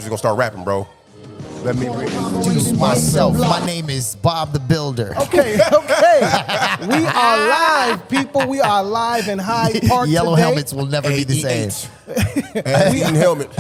was just gonna start rapping, bro. Let me introduce myself. My name is Bob the Builder. Okay. We are live, people. We are live in Hyde Park Yellow today. helmets will never be the same.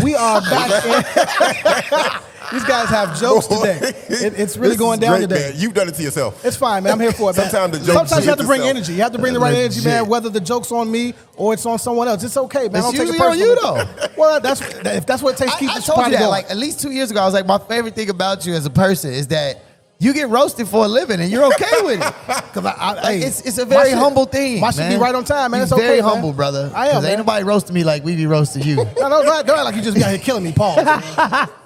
We are back in. These guys have jokes today. It's really going down great, today. Man. You've done it to yourself. It's fine, man. I'm here for it, man. Sometimes you have to bring yourself. energy. You have to bring the right energy, man, whether the joke's on me or it's on someone else. It's okay, man. It's I don't take it usually personally. on you, though. Well, if that's what it takes to keep I this told you party that, going. like, at least 2 years ago, I was like, my favorite thing about you as a person is that you get roasted for a living and you're okay with it. Because it's a very humble thing. My shit be right on time, man. You're It's okay, very man. humble, brother. I am, Because ain't man. nobody roasting me like we be roasting you. No, don't act like you just got here killing me, Paul.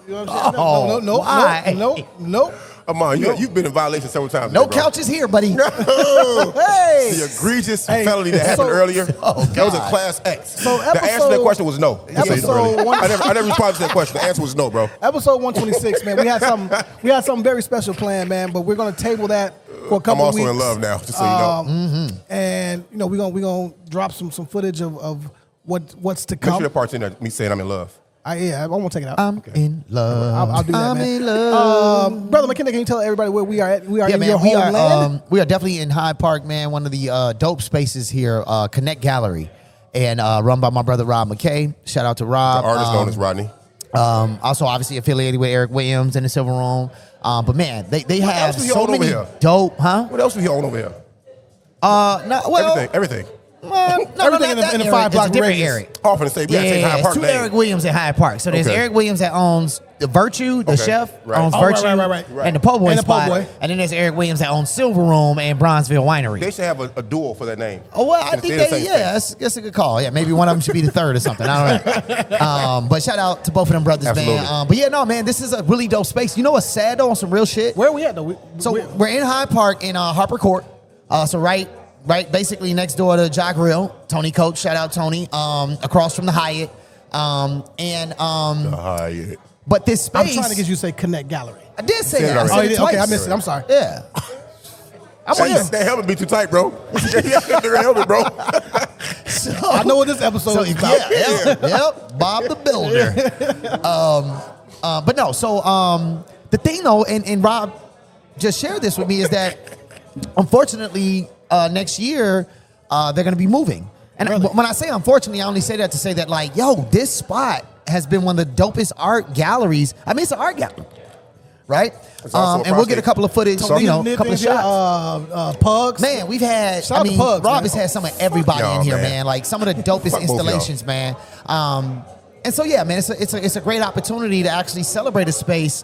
You know what I'm saying? No. Come on, you've been in violation several times. No today, bro. couches here, buddy. Hey. The egregious felony that happened earlier, that was a class X. So the answer to that question was no. I never responded to that question. The answer was no, bro. Episode 126, man. We had something very special planned, man. But we're gonna table that for a couple I'm weeks. also in love now, just so you know. And we're gonna drop some footage of what's to Make come. sure that part's in there. Me saying I'm in love. I won't take it out. I'm in love. I'll do that, I'm man. in love. Brother McKenna, can you tell everybody where we are at? We are in man, your homeland. We are definitely in Hyde Park, man. One of the dope spaces here, Connect Gallery, and run by my brother Rob McKay. Shout out to Rob. The artist known as Rodney. Also, obviously affiliated with Eric Williams in the Silver Room. But man, they have else we so own over many here? dope, huh? What else do you own over here? Everything. Everything in the 5 block different radius. area. Off in the state, we gotta take Hyde it's Park two name. Eric Williams at Hyde Park. So there's Okay. Eric Williams that owns the Virtue, the chef, owns Oh, right, Virtue, right. and the Po' Boy And the Po' spot. Boy. And then there's Eric Williams that owns Silver Room and Bronzeville Winery. They should have a duel for that name. Oh, well, I And think stay in the they, same space. that's a good call. Yeah, maybe one of them should be the third or something. I don't know. But shout out to both of them brothers, Absolutely. man. But yeah, no, man, this is a really dope space. You know what's sad, though, on some real shit? Where are we at, though? We're in Hyde Park in Harper Court. So right, basically next door to Ja Grill. Tony Coach, shout out Tony. Across from the Hyatt. The Hyatt. But this space. I'm trying to get you to say Connect Gallery. I did say Said it that. I already. said it Okay, I twice. missed it. I'm sorry. Yeah. That helmet be too tight, bro. The helmet, bro. I know what this episode is about. Yep. Bob the Builder. But no, so the thing though, and Rob just shared this with me, is that unfortunately next year they're going to be moving. And when I say unfortunately, I only say that to say that, like, yo, this spot has been one of the dopest art galleries. I mean, it's an art gallery, right? And we'll get a couple of footage, a couple of shots. Pugs. Man, we've had, Shout out to Pugs, Rob man. has had some of everybody Y'all, in here, man. man. Like some of the dopest Fuck both y'all. installations, man. And so, yeah, man, it's a great opportunity to actually celebrate a space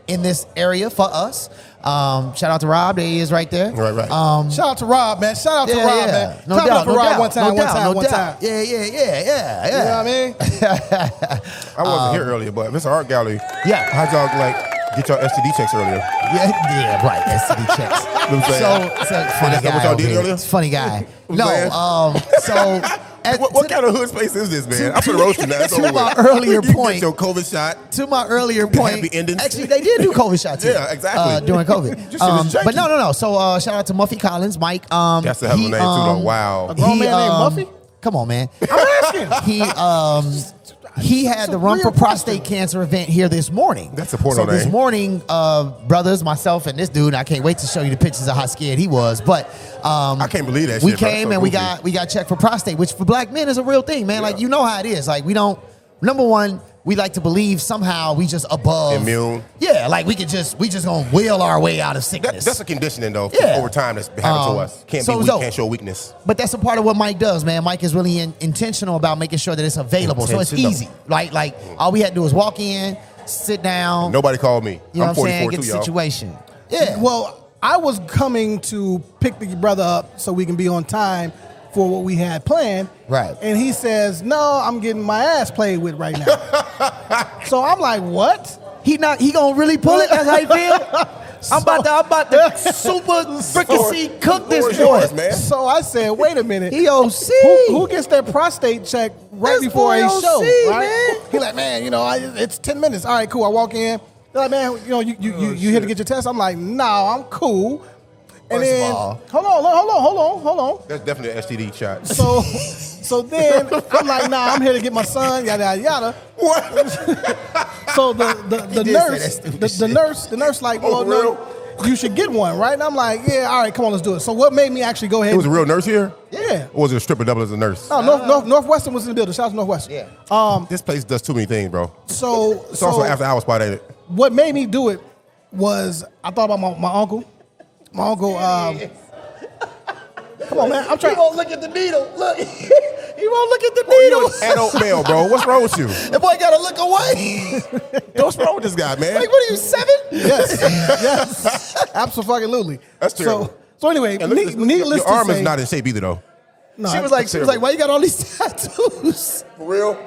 in this area for us. Shout out to Rob. There he is right there. Right. Shout out to Rob, man. Shout out to Rob, man. No Clap it up doubt, for no Rob doubt, one time. Yeah. You know what I mean? I wasn't here earlier, but if it's an art gallery, Yeah. how'd y'all get your STD checks earlier? Yeah, right. STD checks. what I'm saying? So funny That's guy. what y'all over did here. earlier? It's a funny guy. What I'm So What kind of hood space is this, man? I'm for roasting now. It's to over my with. earlier You point- get your COVID shot. to my earlier point, Happy endings. actually, they did do COVID shots here. Yeah, exactly. During COVID. Just shit is janky. But no. So shout out to Muffy Collins, Mike. That's a hell of a name, too, though. Wow. A grown man named Muffy? Come on, man. I'm asking. He had the Run for Prostate Cancer event here this morning. That's a porno So this name. morning, brothers, myself, and this dude, I can't wait to show you the pictures of how scared he was. But I can't believe that we shit, bro. came That's so and goofy. we got checked for prostate, which for black men is a real thing, man. Yeah. Like, you know how it is. Like, we don't. Number one, we like to believe somehow we just above Immune. Yeah, like we just gonna will our way out of sickness. That's a conditioning, though, Yeah. over time that's happened to us. Can't so be weak, dope. can't show weakness. But that's a part of what Mike does, man. Mike is really intentional about making sure that it's available. So it's Intentional. easy. Like all we had to do was walk in, sit down. Nobody called me. You know I'm what I'm saying? 44 Get too, the y'all. situation. Yeah. Well, I was coming to pick the brother up so we can be on time for what we had planned. Right. And he says, no, I'm getting my ass played with right now. So I'm like, what? He gonna really pull it? That's how you feel? I'm about to super fricassee cook this Lord's boy. yours, man. So I said, wait a minute. He OC. Who gets their prostate check right This before boy a OC, show? Right? man. He like, man, it's 10 minutes. All right, cool. I walk in. They're like, man, you here to get your test? I'm like, no, I'm cool. And First then, of all. hold on. That's definitely an STD shot. So then I'm like, nah, I'm here to get my son, yada yada yada. What? So the nurse like, well, no, you should get one, right? And I'm like, yeah, all right, come on, let's do it. So what made me actually go ahead? It was a real nurse here? Yeah. Or was it a stripper double as a nurse? No, Northwestern was in the building. Shout out to Northwestern. Yeah. This place does too many things, bro. So It's also after hour spot, ain't it? what made me do it was I thought about my uncle. My uncle. Come on, man. I'm trying. He won't look at the needle. Look. He won't look at the needle. You're an adult male, bro. What's wrong with you? The boy got to look away. What's wrong with this guy, man? Like, what are you, 7? Yes. Absolutely. That's terrible. So anyway, And look, needless your to arm say, is not in shape either, though. No, She was like, why you got all these tattoos? For real?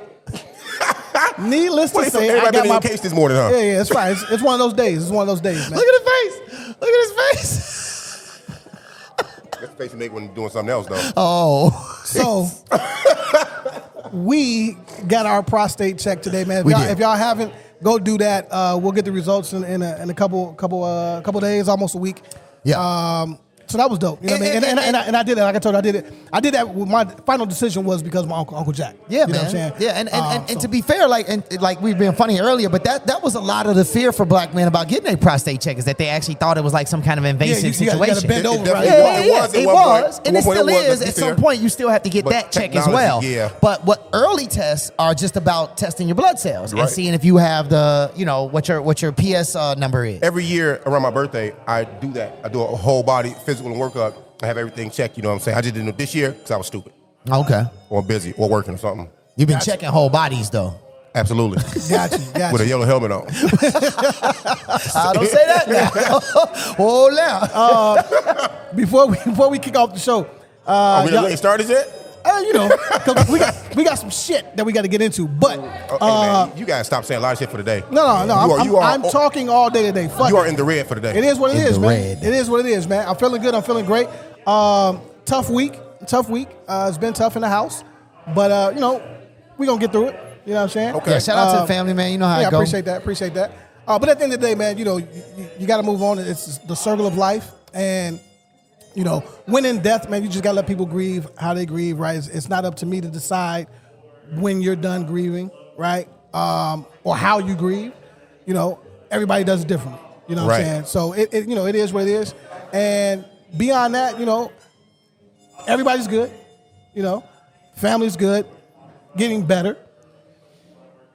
needless to say, I Everybody got been my in case this morning, huh? Yeah, it's fine. It's one of those days. It's one of those days, man. Look at his face. Look at his face. That's the face you make when doing something else, though. Oh. So we got our prostate checked today, man. We did. If y'all haven't, go do that. We'll get the results in a couple days, almost a week. Yeah. So that was dope. You know what I mean? And I did it. Like I told you, I did it. I did that. My final decision was because of my Uncle Jack. Yeah, you know man. What I'm saying? Yeah, and to be fair, like we've been funny earlier, but that was a lot of the fear for black men about getting a prostate check is that they actually thought it was like some kind of invasive you gotta situation. bend over, It right? definitely Yeah, was. it At one point. was, and At it one point still it was, is. let's At be some fair. point, you still have to get But that check as technology, well. yeah. But what early tests are just about testing your blood cells and Right. seeing if you have the, what your PS number is. Every year around my birthday, I do that. I do a whole body physical and workup. I have everything checked, you know what I'm saying? I just didn't do it this year because I was stupid Okay, or busy or working or something. you've been checking whole bodies though. Absolutely. Got With a you. yellow helmet on. I don't say that now. Hold on. Before we kick off the show, We didn't get started yet? 'cause we got some shit that we got to get into. But Hey, man, you guys stop saying a lot of shit for the day. no, I'm I'm talking all day today. Fuck You it. are in the red for the day. It is what it In is, the man. red. It is what it is, man. I'm feeling good. I'm feeling great. Tough week. It's been tough in the house, but we gonna get through it. You know what I'm saying? Okay. Yeah, shout out to the family, man. You know how Yeah, it goes. appreciate that. But at the end of the day, man, you got to move on. It's the circle of life, and when in death, man, you just got to let people grieve how they grieve, right? It's not up to me to decide when you're done grieving, right? Or how you grieve. Everybody does it differently. You know what Right. I'm saying? So it is what it is, and beyond that, everybody's good. Family's good, getting better.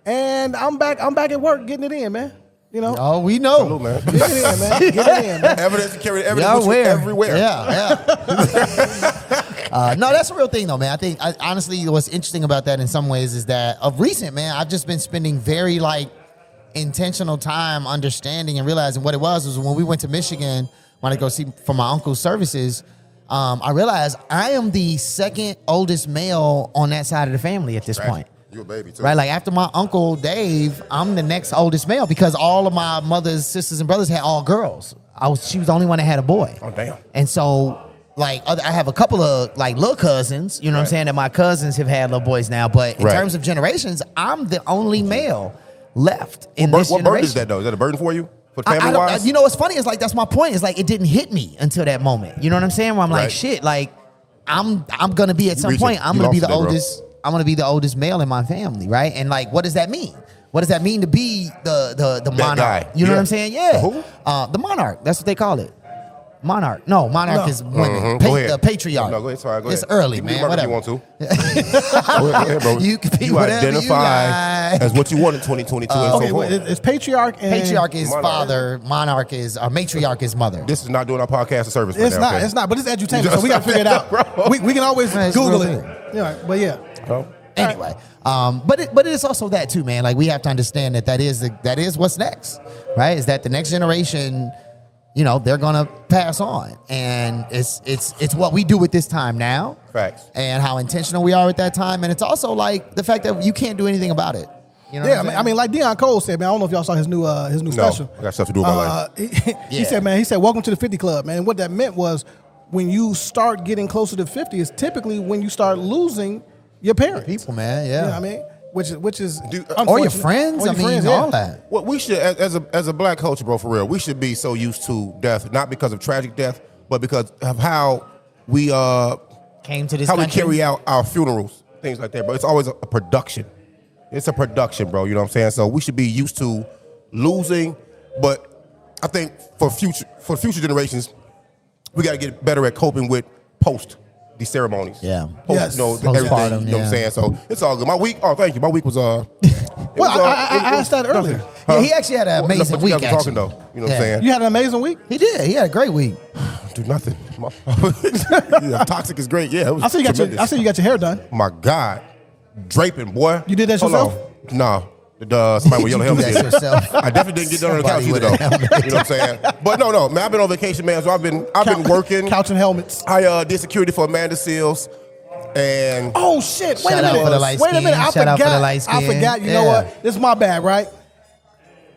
And I'm back at work getting it in, man. Oh, we know. Salute, man. Get it in, man. Get it in, man. Evidence, carry evidence Y'all with you where? everywhere. Yeah. No, that's a real thing, though, man. I think, honestly, what's interesting about that in some ways is that of recent, man, I've just been spending very, intentional time understanding and realizing what it was when we went to Michigan, when I go see for my uncle's services, I realized I am the second oldest male on that side of the family at this point. You a baby, too. Right, like after my uncle Dave, I'm the next oldest male because all of my mother's sisters and brothers had all girls. She was the only one that had a boy. Oh, damn. And so, I have a couple of little cousins. You know what I'm saying? That my cousins have had little boys now. But in Right. terms of generations, I'm the only male left in this What generation. burden is that, though? Is that a burden for you? For I family don't, wise? what's funny is that's my point. Is it didn't hit me until that moment. You know what I'm saying? Where I'm like, Right. shit, I'm gonna be at some reaching. point. I'm You gonna be lost the it, bro. oldest. I'm gonna be the oldest male in my family, right? And what does that mean? What does that mean to be the monarch? guy. You know Yeah. what I'm saying? Yeah. Who? The monarch. That's what they call it. Monarch. No, monarch is women. Go ahead. The patriarch. No, go ahead. Sorry, go It's ahead. early, You can man. be Mark if Whatever. you want to. Go ahead, bro. You can be whatever you identify like. as what you want in 2022 and Okay, so forth. it's patriarch and Patriarch is Monarch. father. Monarch is matriarch is mother. This is not doing our podcast a service right It's now. not. okay? It's not. But it's edutainment, You so we got to figure it out. bro. We can always Right, it's Google real it. thing. Yeah, but yeah. Oh. Anyway, but it is also that too, man. We have to understand that is what's next, right? Is that the next generation, they're gonna pass on, and it's what we do with this time now, Facts. and how intentional we are at that time, and it's also the fact that you can't do anything about it. You know Yeah, what I'm I mean, like Deion Cole said, man. I don't know if y'all saw his new special. I got stuff to do with my life. He Yeah. said, man, welcome to the 50 Club, man. And what that meant was when you start getting closer to 50 is typically when you start losing your parents. people, man. You Yeah, know what I mean? Which is or your unfortunate. friends. Or your friends, yeah. all that. Well, we should, as a black culture, bro, for real, we should be so used to death, not because of tragic death, but because of how we Came to this how country. we carry out our funerals, things like that. But it's always a production. It's a production, bro. You know what I'm saying? So we should be used to losing, but I think for future generations, we got to get better at coping with these ceremonies. Yeah. Post, Postpartum, everything. You know what yeah. I'm saying? So it's all good. My week. Oh, thank you. My week was Well, I asked that earlier. Yeah, he actually had an amazing But you week. guys were talking actually. though. You know what I'm saying? You had an amazing week. He did. He had a great week. Do nothing. Yeah, toxic is great. Yeah, it was I see you got tremendous. I see you got your hair done. My God, draping, boy. You did that Hold yourself? on. No. Somebody with yellow You do helmet that did it. yourself. I definitely didn't get done on the couch Somebody either, with though. a helmet. You know what I'm saying? But no, man, I've been on vacation, man. So I've been working. Couch and helmets. I did security for Amanda Seals, and Oh shit! Wait Shout a out minute. for the light Wait a minute. I skin. Shout out for the forgot. light I skin. forgot. You know Yeah. what? This is my bad, right?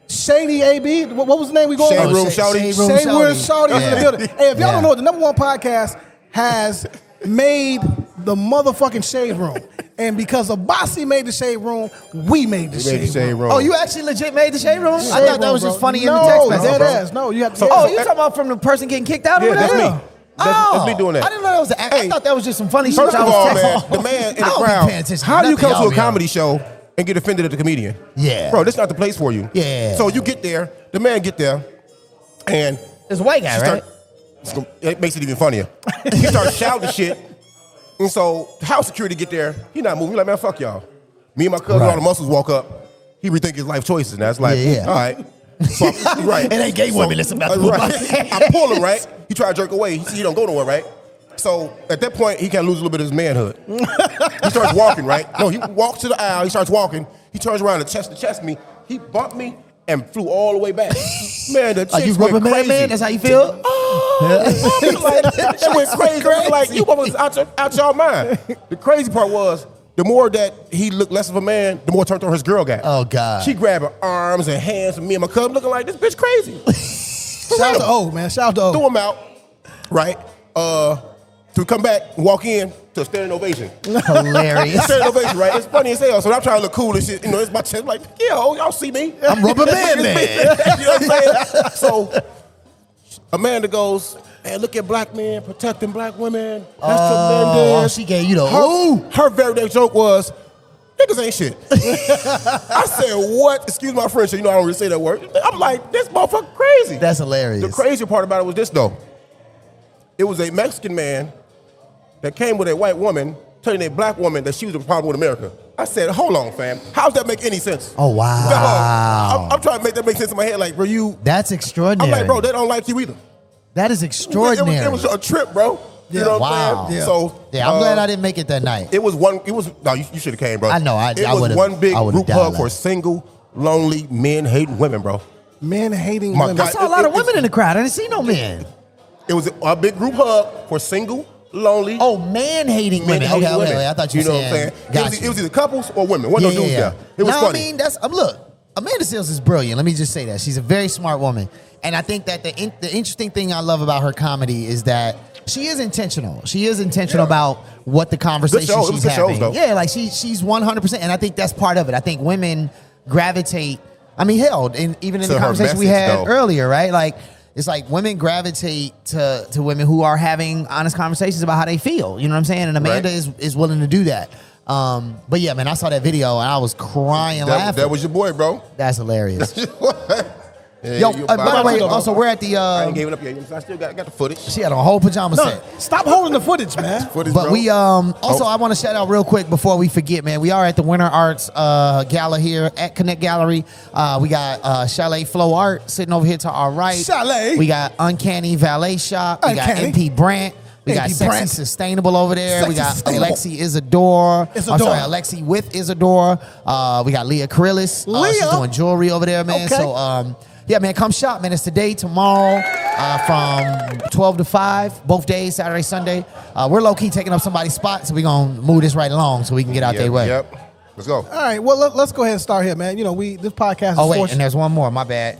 Shady AB. What was the name we going? Shade on? Room Shouty. Shade Room Shade Room Shouty. Shouty is in the Yeah. building. Hey, if y'all Yeah. don't know, the #1 podcast has made the motherfucking Shade Room, and because of Bossy made the Shade Room, we made the we made the Shade Shade Room. Room. Oh, you actually legit made the shade room? I Shade thought that was Room, just bro. funny in the No, text message. dead bro. ass. No, you have to. So- Oh, you talking about from the person getting kicked out Yeah, over there? that's me. That's me doing that. I didn't know that was the act. I Hey, thult that was just some funny shit. First I of was all, texting. man, the man in the I don't be crowd. paying attention to How do you nothing come to y'all a be on. comedy show and get offended at the comedian? Yeah. Bro, this not the place for you. Yeah. So you get there, the man get there, and It's a white guy, right? it makes it even funnier. He starts shouting shit. And so house security get there, he not moving. He like, man, fuck y'all. Me and my cousin, Right. all the muscles walk up. He rethink his life choices. And that's like, Yeah. all right. So, right. It ain't gay women, it's about right. I pull him, right? He try to jerk away. He see he don't go nowhere, right? So at that point, he can lose a little bit of his manhood. He starts walking, right? No, he walks to the aisle. He starts walking. He turns around and chest me. He bumped me and flew all the way back. Man, the Are you chicks went rubber crazy. man? That's how you feel? It went crazy. Like you was out your mind. The crazy part was the more that he looked less of a man, the more turned on his girl got. Oh, God. She grabbed her arms and hands, and me and my cousin looking like this bitch crazy. Shout out to O, man. Shout out to O. Threw him out, right? To come back and walk in to a standing ovation. Hilarious. Standing ovation, right? It's funny as hell. So I'm trying to look cool and shit. You know, it's my chest. Like, yeah, y'all see me? I'm rubber man, man. You know what I'm saying? So Amanda goes, man, look at black men protecting black women. That's tremendous. she gave you the ooh. Her very next joke was, niggas ain't shit. I said, what? Excuse my French, so you know I don't really say that word. I'm like, this motherfucker crazy. That's hilarious. The crazy part about it was this, though. It was a Mexican man that came with a white woman telling a black woman that she was a problem with America. I said, hold on, fam. How does that make any sense? Oh, wow. I'm trying to make that make sense in my head. Like, bro, That's extraordinary. I'm like, bro, they don't like you either. That is extraordinary. It was a trip, bro. You know what Wow. I'm saying? Yeah. So, Yeah, I'm glad I didn't make it that night. no, you should have came, bro. I know, I It was would've- one big I would've group dialed hug that. for single, lonely men hating women, bro. Men hating My women. God. I saw a lot of women in the crowd. I didn't see no men. It was a big group hug for single, lonely, Oh, man-hating men women. hating Okay, women. I thought you were know what I'm saying. saying? Got It was either couples or women. One of those dudes there. It was no, funny. I mean, look, Amanda Seals is brilliant. Let me just say that. She's a very smart woman. And I think that the interesting thing I love about her comedy is that she is intentional. She is intentional about what the conversation show. It was she's good shows, having. though. Yeah, like she's 100%. And I think that's part of it. I think women gravitate. I mean, hell, and even in To the her conversation we message, had though. earlier, right? Like, it's like women gravitate to women who are having honest conversations about how they feel. You know what I'm saying? And Amanda Right. is willing to do that. But yeah, man, I saw that video and I was crying laughing. That was your boy, bro. That's hilarious. Yeah, Yo, you by the about way, to- also we're at the. I ain't gave it up yet. I still got the footage. She had on a whole pajama No, set. stop holding the footage, man. Footage, But bro. we also Oh. I want to shout out real quick before we forget, man. We are at the Winter Arts Gala here at Connect Gallery. We got Chalet Flow Art sitting over here to our right. Chalet. We got Uncanny Valet Shop. We got Uncanny. MP Brandt. We got MP Sexy Brandt. Sustainable over there. Sexy We got Sustainable. Alexi Isadore. I'm Isadore. sorry, Alexi with Isadore. We got Leah Krillis. She's Leah. doing jewelry over there, man. Okay. So yeah, man, come shop, man. It's today, tomorrow, from 12 to 5, both days, Saturday, Sunday. We're low-key taking up somebody's spot, so we're going to move this right along so we can get out their way. Yep. Let's go. All right, well, let's go ahead and start here, man. You know, this podcast is Oh, wait, forced- and there's one more. My bad.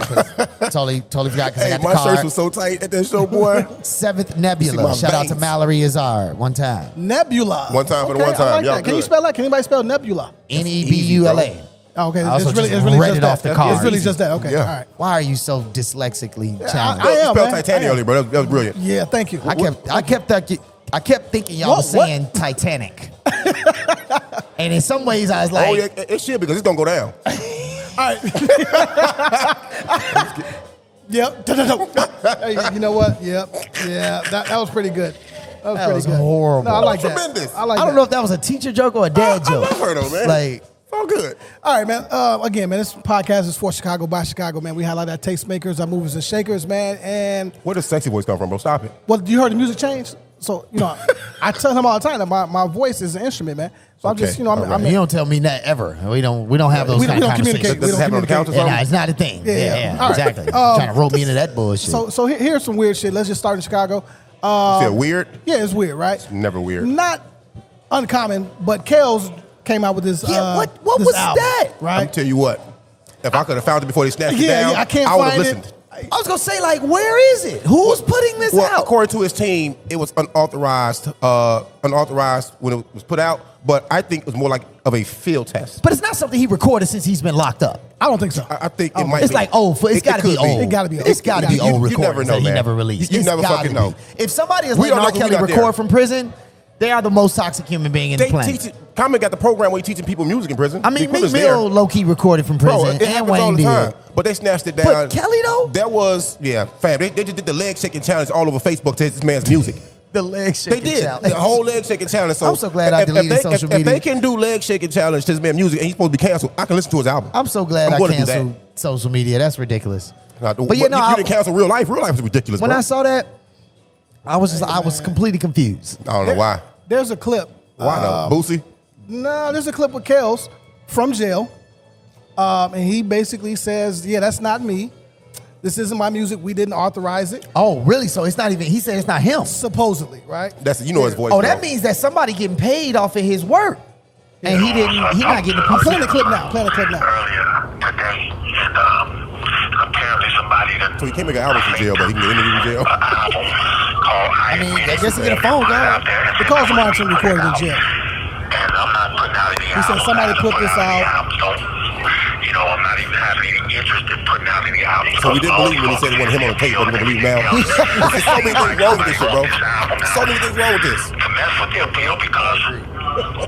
totally forgot because I Hey, got the my shirts card. was so tight at that show, boy. Seventh See Nebula. my Shout out to veins. Mallory Azar. One time. Nebula. One time for the Okay, one time. I like Y'all that. Can you good. spell that? Can anybody spell Nebula? Nebula. Easy, Oh, okay, I also it's really just just read it that. off the card. It's really just that. Okay, Yeah. all right. Why are you so dyslexically challenged? I am, You spelled man. Titanic earlier, bro. That was brilliant. Yeah, thank you. I kept thinking y'all was What? saying Titanic. And in some ways I was like, Oh, yeah, it should because it's going to go down. All right. Yep. Hey, you know what? Yep. Yeah. That was pretty good. That was That pretty was good. horrible. No, I like that. Tremendous. I like I don't that. know if that was a teacher joke or a dad I joke. love her, though, man. Like, It's all good. All right, man. Again, man, this podcast is for Chicago by Chicago, man. We highlight our tastemakers, our movers and shakers, man. And Where does sexy voice come from, bro? Stop it. well, you heard the music change, so you know I tell him all the time that my voice is an instrument, man. So I'm just Okay. you know All right. you don't tell me that ever. We don't have those We kind don't of communicate. conversations. Does it happen on the couch or Yeah, something? nah, it's not a thing. Yeah. All right. Exactly. Trying to rope me into that bullshit. So here's some weird shit. Let's just start in Chicago. Is it weird? Yeah, it's weird, right? Never weird. Not uncommon, but Kels came out with this. Yeah, what this was album, that? I'm Right? tell you what. If I could have found it before they snatched it Yeah, down, yeah, I can't would have find listened. it. I was gonna say, like, where is it? Who's putting this Well, out? according to his team, it was unauthorized when it was put out. But I think it was more like of a field test. But it's not something he recorded since he's been locked up. I don't think so. I think it might It's be. like old. It's got to be could old. It gotta be old. It's got to be You- old you never recordings know, that he man. never released. You It's never gotta fucking be. know. If somebody is We letting don't R. know 'cause Kelly we not record there. from prison, they are the most toxic human being in the They planet. teach it. Common got the program where he teaching people music in prison. I The mean, Meek equipment's there. Mill low-key recorded from prison, Bro, it and happens all Wayne the time. did. But they snatched it down. But Kelly, though? That was, fam. They just did the leg shaking challenge all over Facebook to this man's music. The leg They shaking did. challenge. The whole leg shaking challenge. So I'm so glad I deleted social If media. they can do leg shaking challenge to this man's music and he's supposed to be canceled, I can listen to his album. I'm so glad I'm I gonna do that. canceled social media. That's ridiculous. But you know, you didn't cancel real life. Real life is ridiculous, When bro. I saw that, I was completely confused. I don't know why. There's a clip. Why though? Boosie? No, there's a clip with Kels from jail, and he basically says, "Yeah, that's not me. This isn't my music. We didn't authorize it." Oh, really? So it's not even. He said it's not him. Supposedly, right? That's his voice. Oh, bro. that means that somebody getting paid off of his work, and he didn't. He not getting a I'm piece. playing the clip now. Playing the clip now. Earlier today, and apparently somebody done So he can't make an album from jail, but he can get interviewed in jail. an album called I mean, I guess he get a phone call. The calls are monitoring recorded in jail. And I'm not putting out any He said somebody put this out. So, you know, I'm not even having any interest in putting out any albums. So we didn't believe him when he said it wasn't him on the tape, but we're gonna believe him now. There's so many things wrong with this shit, bro. So many things wrong with this. To mess with their deal because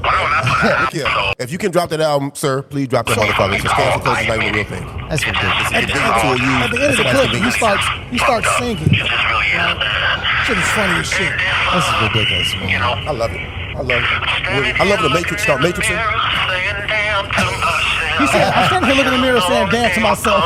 why don't I put out? Look here. If you can drop that album, sir, please drop that motherfucker. Because cancel culture is not even a real thing. That's ridiculous. It's a bigger tool you. At the end of the clip, he starts singing. It just really is, man. Shit is funny as shit. This is ridiculous, man. You know, I love it. I love it. I love the Matrix start matrixing. He said, "I'm standing here looking in the mirror saying, damn to myself."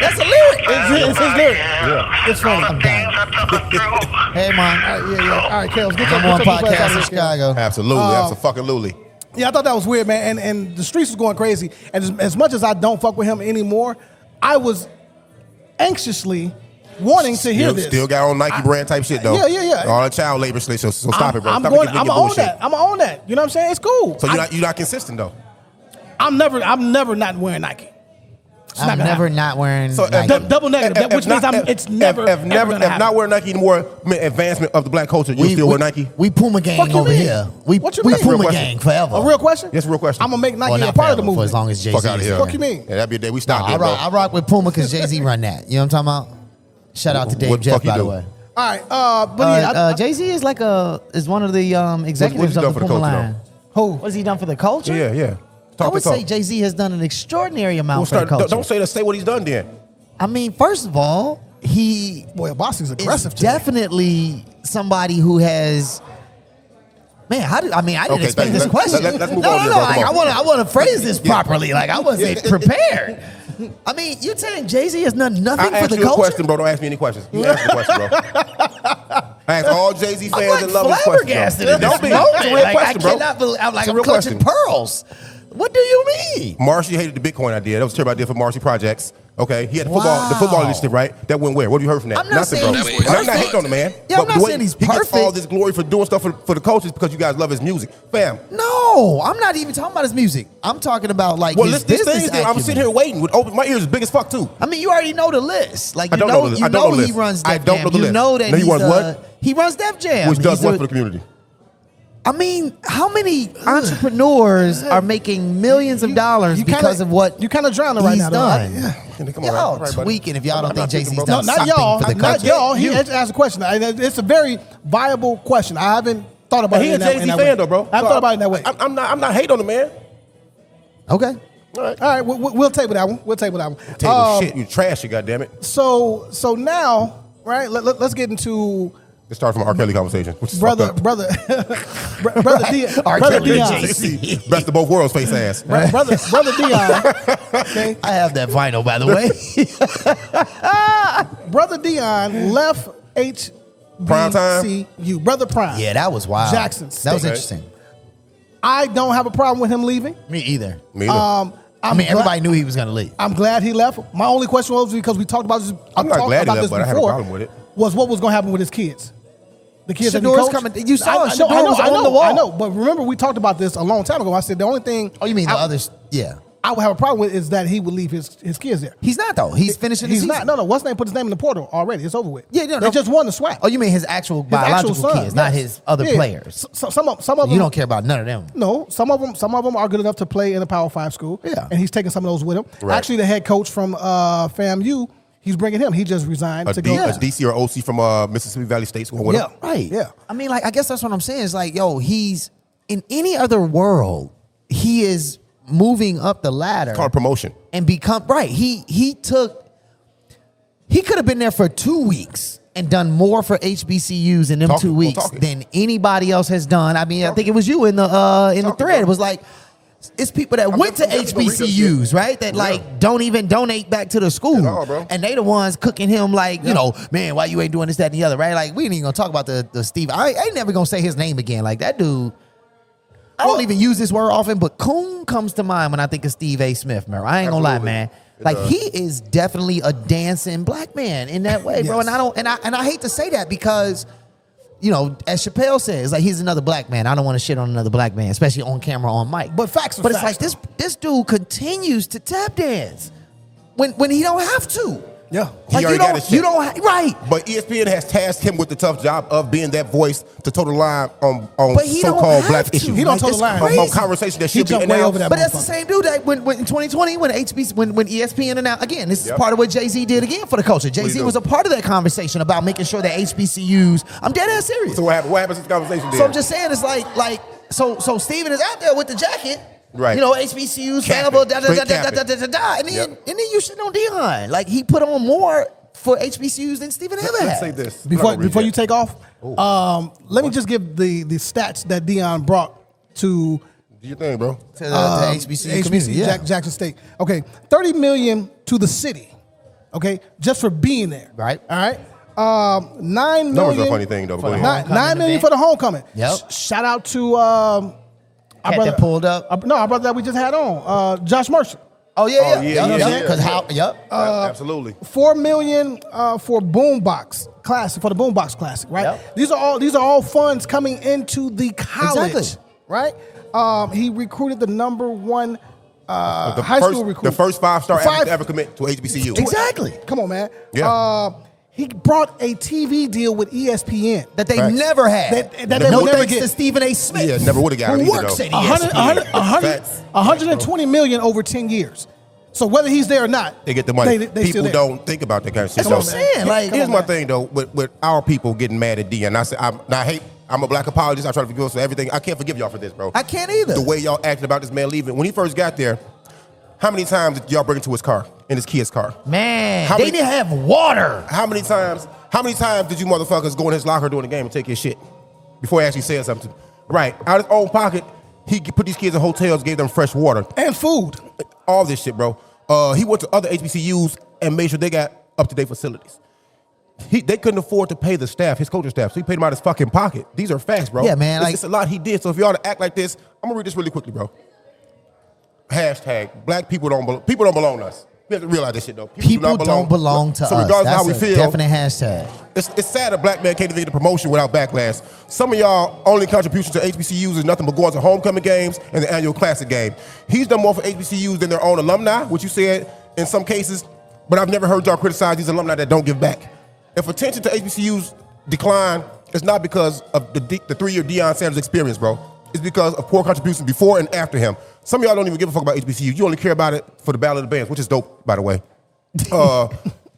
That's a lyric. It's his lyric. Yeah. It's funny. I'm done. Hey, man. Yeah. All right, Kels, get your Number one get your flash out podcast of in this, Kels. Chicago. Absolutely. Absolutely. Yeah, I thought that was weird, man. And the streets was going crazy. And as much as I don't fuck with him anymore, I was anxiously wanting to hear this. Still got on Nike brand type shit though. Yeah. All the child labor shit. So stop it, bro. I'm Stop going. giving I'm your gonna own bullshit. that. I'm gonna own that. You know what I'm saying? It's cool. So you're not consistent though. I'm never not wearing Nike. It's I'm gonna never happen. not wearing. So Nike. Double negative, which means it's never. If not wearing Nike anymore, advancement of the black culture, you still wear Nike. We Puma gang Fuck you over mean? here. We What you we mean? Real Puma question. gang forever. A real question? Yes, real question. I'm gonna make Nike Well, a not part of the forever, for movement. as long as Jay-Z Fuck out of is here. there. Fuck you mean? Yeah, that'd be a day we No, stop there, bro. I rock with Puma because Jay-Z run that. You know what I'm talking about? Shout out to Dave What the Jeff, fuck he by the do? way. All right, but yeah, Jay-Z is like is one of the executives he done of for the the Puma culture, line. Who? What has he done for the culture? Yeah. I Talk would to talk. say Jay-Z has done an extraordinary amount Well, for the culture. don't say what he's done then. I mean, first of all, he boy, Boss is is aggressive. today. definitely somebody who has. Man, I didn't Okay, expect thank this you. question. Let's move no, on no, here, no. bro. Like, Come on. I want to phrase this Yeah. properly. Like I wasn't prepared. I mean, you saying Jay-Z has done I nothing for asked the you a culture? question, bro. Don't ask me any questions. You ask the question, bro. I asked all Jay-Z I'm fans like and lovers flabbergasted questions. in Don't this be. moment. It's a real Like, question, I bro. cannot believe. I'm like It's a I'm real clutching question. pearls. What do you mean? Marcy hated the Bitcoin idea. That was a terrible idea for Marcy Projects. Okay, he had the Wow. football initiative, right? That went where? What have you heard from that? I'm not Nothing, saying bro. he's And I'm not perfect. hating on the man. Yeah, I'm But not the way saying he's he gets all perfect. this glory for doing stuff for the culture is because you guys love his music, fam. No, I'm not even talking about his music. I'm talking about like Well, his this business thing. I'm acumen. sitting here waiting with open. My ears is big as fuck too. I mean, you already know the list. Like I you don't know, know the- you I don't know know the he list. runs Def I don't Jam. know the You list. know that No, he he's runs what? He runs Def Jam. Which does He's what the- for the community? I mean, how many entrepreneurs are making millions of dollars because of what you kind of drowning right he's now? done? Come on, Y'all right, buddy. tweaking if y'all don't think Jay-Z's tweaking, done bro. Not something y'all. for the Not country. y'all. He asked a question. It's a very viable question. I haven't thought about He it a in that, Jay-Z in that fan way. though, bro. I haven't thought about it in that way. I'm not hating on the man. Okay. All right. All right, we'll table that one. We'll table that one. Table shit, you trash, you goddammit. So now, right? Let's get into Let's start from an R. Kelly conversation. Which is brother fucked up. brother R. brother Kelly and Deion. Jay-Z. Best of both worlds, face ass. brother Deion. Okay, I have that vinyl, by the way. brother Deion left Prime time? HBCU. Brother Prime. Yeah, that was wild. Jackson That was State. interesting. I don't have a problem with him leaving. Me either. Me either. Everybody knew he was going to leave. I'm glad he left. My only question was because we talked about this. I'm not talked glad he about left, this but I have a before, problem with it. Was what was going to happen with his kids. The kids that he Shador's coached. coming. You saw I Shador was on the wall. I know, but remember we talked about this a long time ago. I said the only thing. Oh, you mean the others? Yeah. I would have a problem with is that he would leave his kids there. He's not, though. He's finishing the He's season. not. No. What's name put his name in the portal already? It's over with. Yeah, no, They no. just won the SWAC. Oh, you mean his actual His biological son, kids, not yes. his other Yeah. players. Some of them. You don't care about none of them. No, some of them are good enough to play in a Power 5 school. Yeah. And he's taking some of those with him. Right. Actually, the head coach from FAMU, he's bringing him. He just resigned to go. A DC or OC from Mississippi Valley State School. Yeah. Right. Yeah. I mean, like, I guess that's what I'm saying. It's like, yo, he's in any other world, he is moving up the ladder Called promotion. and become right. He could have been there for 2 weeks and done more for HBCUs in them Talking, 2 well, weeks talking. than anybody else has done. I mean, I think it was you in the thread. It was like, it's people that went to definitely gonna read this HBCUs, shit. right? That Yeah. like don't even donate back to the school, At all, bro. and they the ones cooking him like, you know, man, why you ain't doing this, that, and the other, right? Like we ain't even gonna talk about the Steve. I ain't never gonna say his name again. Like that dude. I don't even use this word often, but coon comes to mind when I think of Steve A. Smith, man. I ain't gonna lie, Absolutely. man. It Like does. he is definitely a dancing black man in that way, bro. Yes. And I hate to say that because, you know, as Chappelle says, like he's another black man. I don't want to shit on another black man, especially on camera on mic. But facts are But it's facts, like this dude continues to tap dance when he don't have to. Yeah. He Like already got his check. right. But ESPN has tasked him with the tough job of being that voice to toe the line on But he don't so-called have black to. issues. He don't Like, toe the it's line. crazy. On conversation that He should be jumped way announced. over that. But that's the motherfucker. same dude that when in 2020 when ESPN announced again, this is Yep. part of what Jay-Z did again for the culture. Jay-Z do? was a part of that conversation about making sure that HBCUs. I'm dead ass serious. So what happened? What happened since the conversation? So I'm just saying, it's like so Steven is out there with the jacket. Right. You know, HBCUs, Capping. available, da da da Straight da da da capping. da da, and then Yep. you shit on Deion. Like he put on more for HBCUs than Steven ever Let's say had. this Before you take off, let me just give the stats that Deion brought to do your thing, bro. To the HBCU community, yeah. Jackson State. Okay, $30 million to the city. Okay, just for being there. Right. All right. $9 million. Numbers are a funny thing, though. Go the ahead. $9 million for the homecoming. Yep. Shout out to our Had that pulled up. No, our brother that we just had on, Josh Mercer. Oh yeah, Oh, yeah. Because how? Yep. Absolutely. $4 million for Boombox Classic, for the Boombox Classic, right? Yep. These are all funds coming into the college, Exactly. right? He recruited the number one The high first, school recruit. The first five-star Five- athlete to ever commit to HBCU. Exactly. Come on, man. Yeah. He brought a TV deal with ESPN. That they Facts. never had. That they no would never thanks get. to Stephen A. Smith. Yeah, never would've got who it either, works though. at 100, ESPN. 120 million over 10 years. So whether he's there or not, They get the money. They People still there. don't think about that kind of shit. That's what I'm So, saying. Like, here's on, my man. thing though, with our people getting mad at Deion. I'm a black apologist. I try to forgive us for everything. I can't forgive y'all for this, bro. I can't either. The way y'all acted about this man leaving. When he first got there, how many times did y'all bring him to his car, in his kid's car? Man, How they many- didn't have water. How many times did you motherfuckers go in his locker during the game and take his shit before he actually said something? Right, out of his own pocket, he put these kids in hotels, gave them fresh water. And food. All this shit, bro. He went to other HBCUs and made sure they got up-to-date facilities. They couldn't afford to pay the staff, his coaching staff, so he paid them out of his fucking pocket. These are facts, bro. Yeah, man, like- It's a lot he did. So if y'all to act like this, I'm gonna read this really quickly, bro. Hashtag black people don't belong to us. We have to realize this shit, though. People don't belong to so us. regardless of how we That's a feel, definite hashtag. it's sad a black man can't even get a promotion without backlash. Some of y'all only contribution to HBCUs is nothing but going to homecoming games and the annual classic game. He's done more for HBCUs than their own alumni, which you said in some cases, but I've never heard y'all criticize these alumni that don't give back. If attention to HBCUs decline it's not because of the 3-year Deion Sanders experience, bro. It's because of poor contributions before and after him. Some of y'all don't even give a fuck about HBCU. You only care about it for the Battle of the Bands, which is dope, by the way.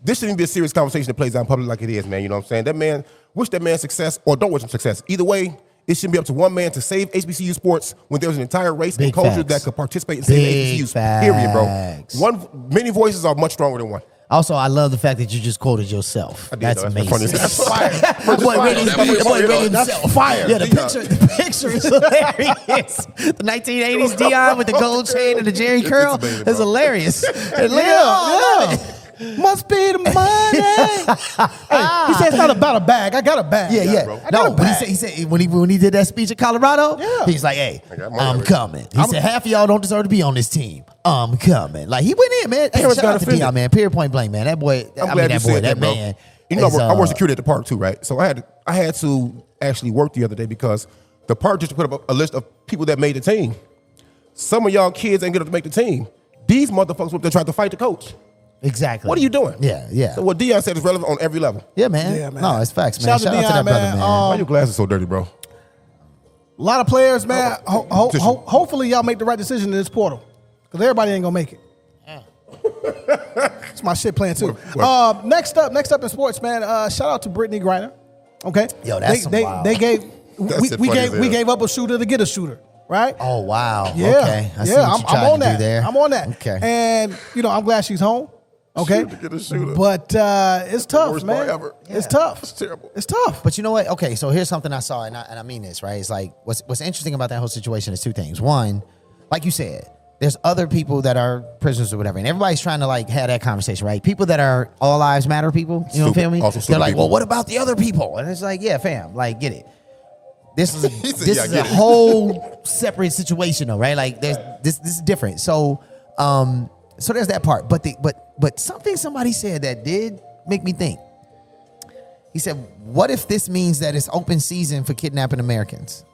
This shouldn't be a serious conversation that plays out in public like it is, man. You know what I'm saying? That man, wish that man success or don't wish him success. Either way, it shouldn't be up to one man to save HBCU sports when there's an entire race and culture that could participate in saving HBCUs. Period, bro. Many voices are much stronger than one. Also, I love the fact that you just quoted yourself. I did, That's though. amazing. That's fire. That boy read himself. Fire. Yeah, the picture is hilarious. The 1980s Deion with the gold chain and the Jerry curl is hilarious. And look at all that. Must be the money. Hey, he said it's not about a bag. I got a bag. Yeah. Bro. No, but he said when he did that speech in Colorado, he's like, "Hey, I'm coming." He said, "Half of y'all don't deserve to be on this team. I'm coming." Like he went in, man. Hey, shout out to Deion, man. Period, point blank, man. That boy. That man. You know, I work security at the park too, right? So I had to actually work the other day because the park just put up a list of people that made the team. Some of y'all kids ain't good enough to make the team. These motherfuckers were there trying to fight the coach. Exactly. What are you doing? Yeah. So what Deion said is relevant on every level. Yeah, man. No, it's facts, man. Shout out to Deion, that brother, man. Why your glasses so dirty, bro? A lot of players, man. Hopefully, y'all make the right decision in this portal, because everybody ain't gonna make it. It's my shit playing too. Next up in sports, man. Shout out to Brittany Griner. Okay. Yo, that's wild. They gave we gave up a shooter to get a shooter. Right? Oh wow. Yeah. Okay. I see what you tried to do there. I'm on that. Okay. And I'm glad she's home. Okay. To get a shooter. But it's tough, worst man. part ever. It's tough. It's terrible. It's tough. But you know what? Okay, so here's something I saw, and I mean this, right? It's like what's interesting about that whole situation is two things. One, like you said, there's other people that are prisoners or whatever, and everybody's trying to like have that conversation, right? People that are all lives matter people, you know what I mean? They're like, well, what about the other people? And it's like, yeah, fam, like get it. This is a whole separate situation, though, right? Like this is different. So there's that part. But something somebody said that did make me think. He said, "What if this means that it's open season for kidnapping Americans?"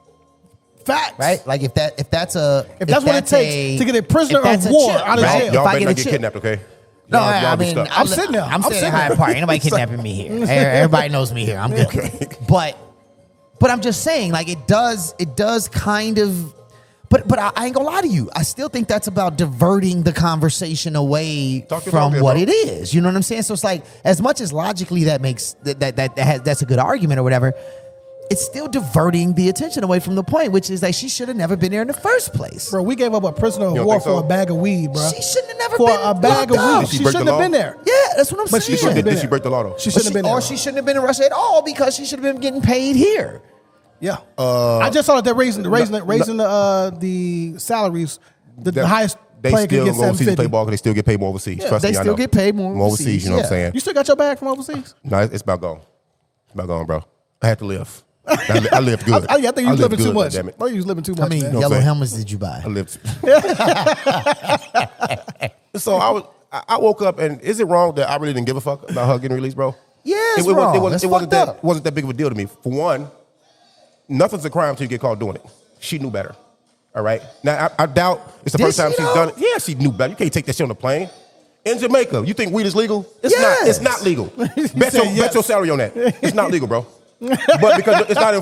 Facts. Right? Like if that's what it takes to get a prisoner of war out of jail. Y'all better not get kidnapped, okay? No, I mean, I'm sitting there. I'm sitting at Hyde Park. Ain't nobody kidnapping me here. Everybody knows me here. I'm good. Okay. But I'm just saying, like it does kind of. But I ain't gonna lie to you. I still think that's about diverting the conversation away from what it is. You know what I'm saying? So it's like, as much as logically that makes that's a good argument or whatever, it's still diverting the attention away from the point, which is that she should have never been there in the first place. Bro, we gave up a prisoner of war for a bag of weed, bro. She shouldn't have never for been a bag of weed. She shouldn't have been there. Yeah, that's what I'm saying. Did she break the law though? She shouldn't have been there. Or she shouldn't have been in Russia at all because she should have been getting paid here. Yeah, I just saw that they're raising the salaries. The highest player can get $750. Play ball because they still get paid more overseas. Yeah, Trust they me, still get paid more overseas. You know what I'm saying? You still got your bag from overseas? No, it's about gone. It's about gone, bro. I had to live. I lived good. I think you was living too much. Damn it. Bro, you was living too much. How many yellow helmets did you buy? I lived. So I woke up and is it wrong that I really didn't give a fuck about her getting released, bro? Yeah, it's wrong. It wasn't that big of a deal to me. For one, nothing's a crime until you get caught doing it. She knew better. All right. Now I doubt it's the first time she's done it. Yeah, she knew better. You can't take that shit on the plane. In Jamaica, you think weed is legal? It's not. It's not legal. Bet your salary on that. It's not legal, bro. But because it's not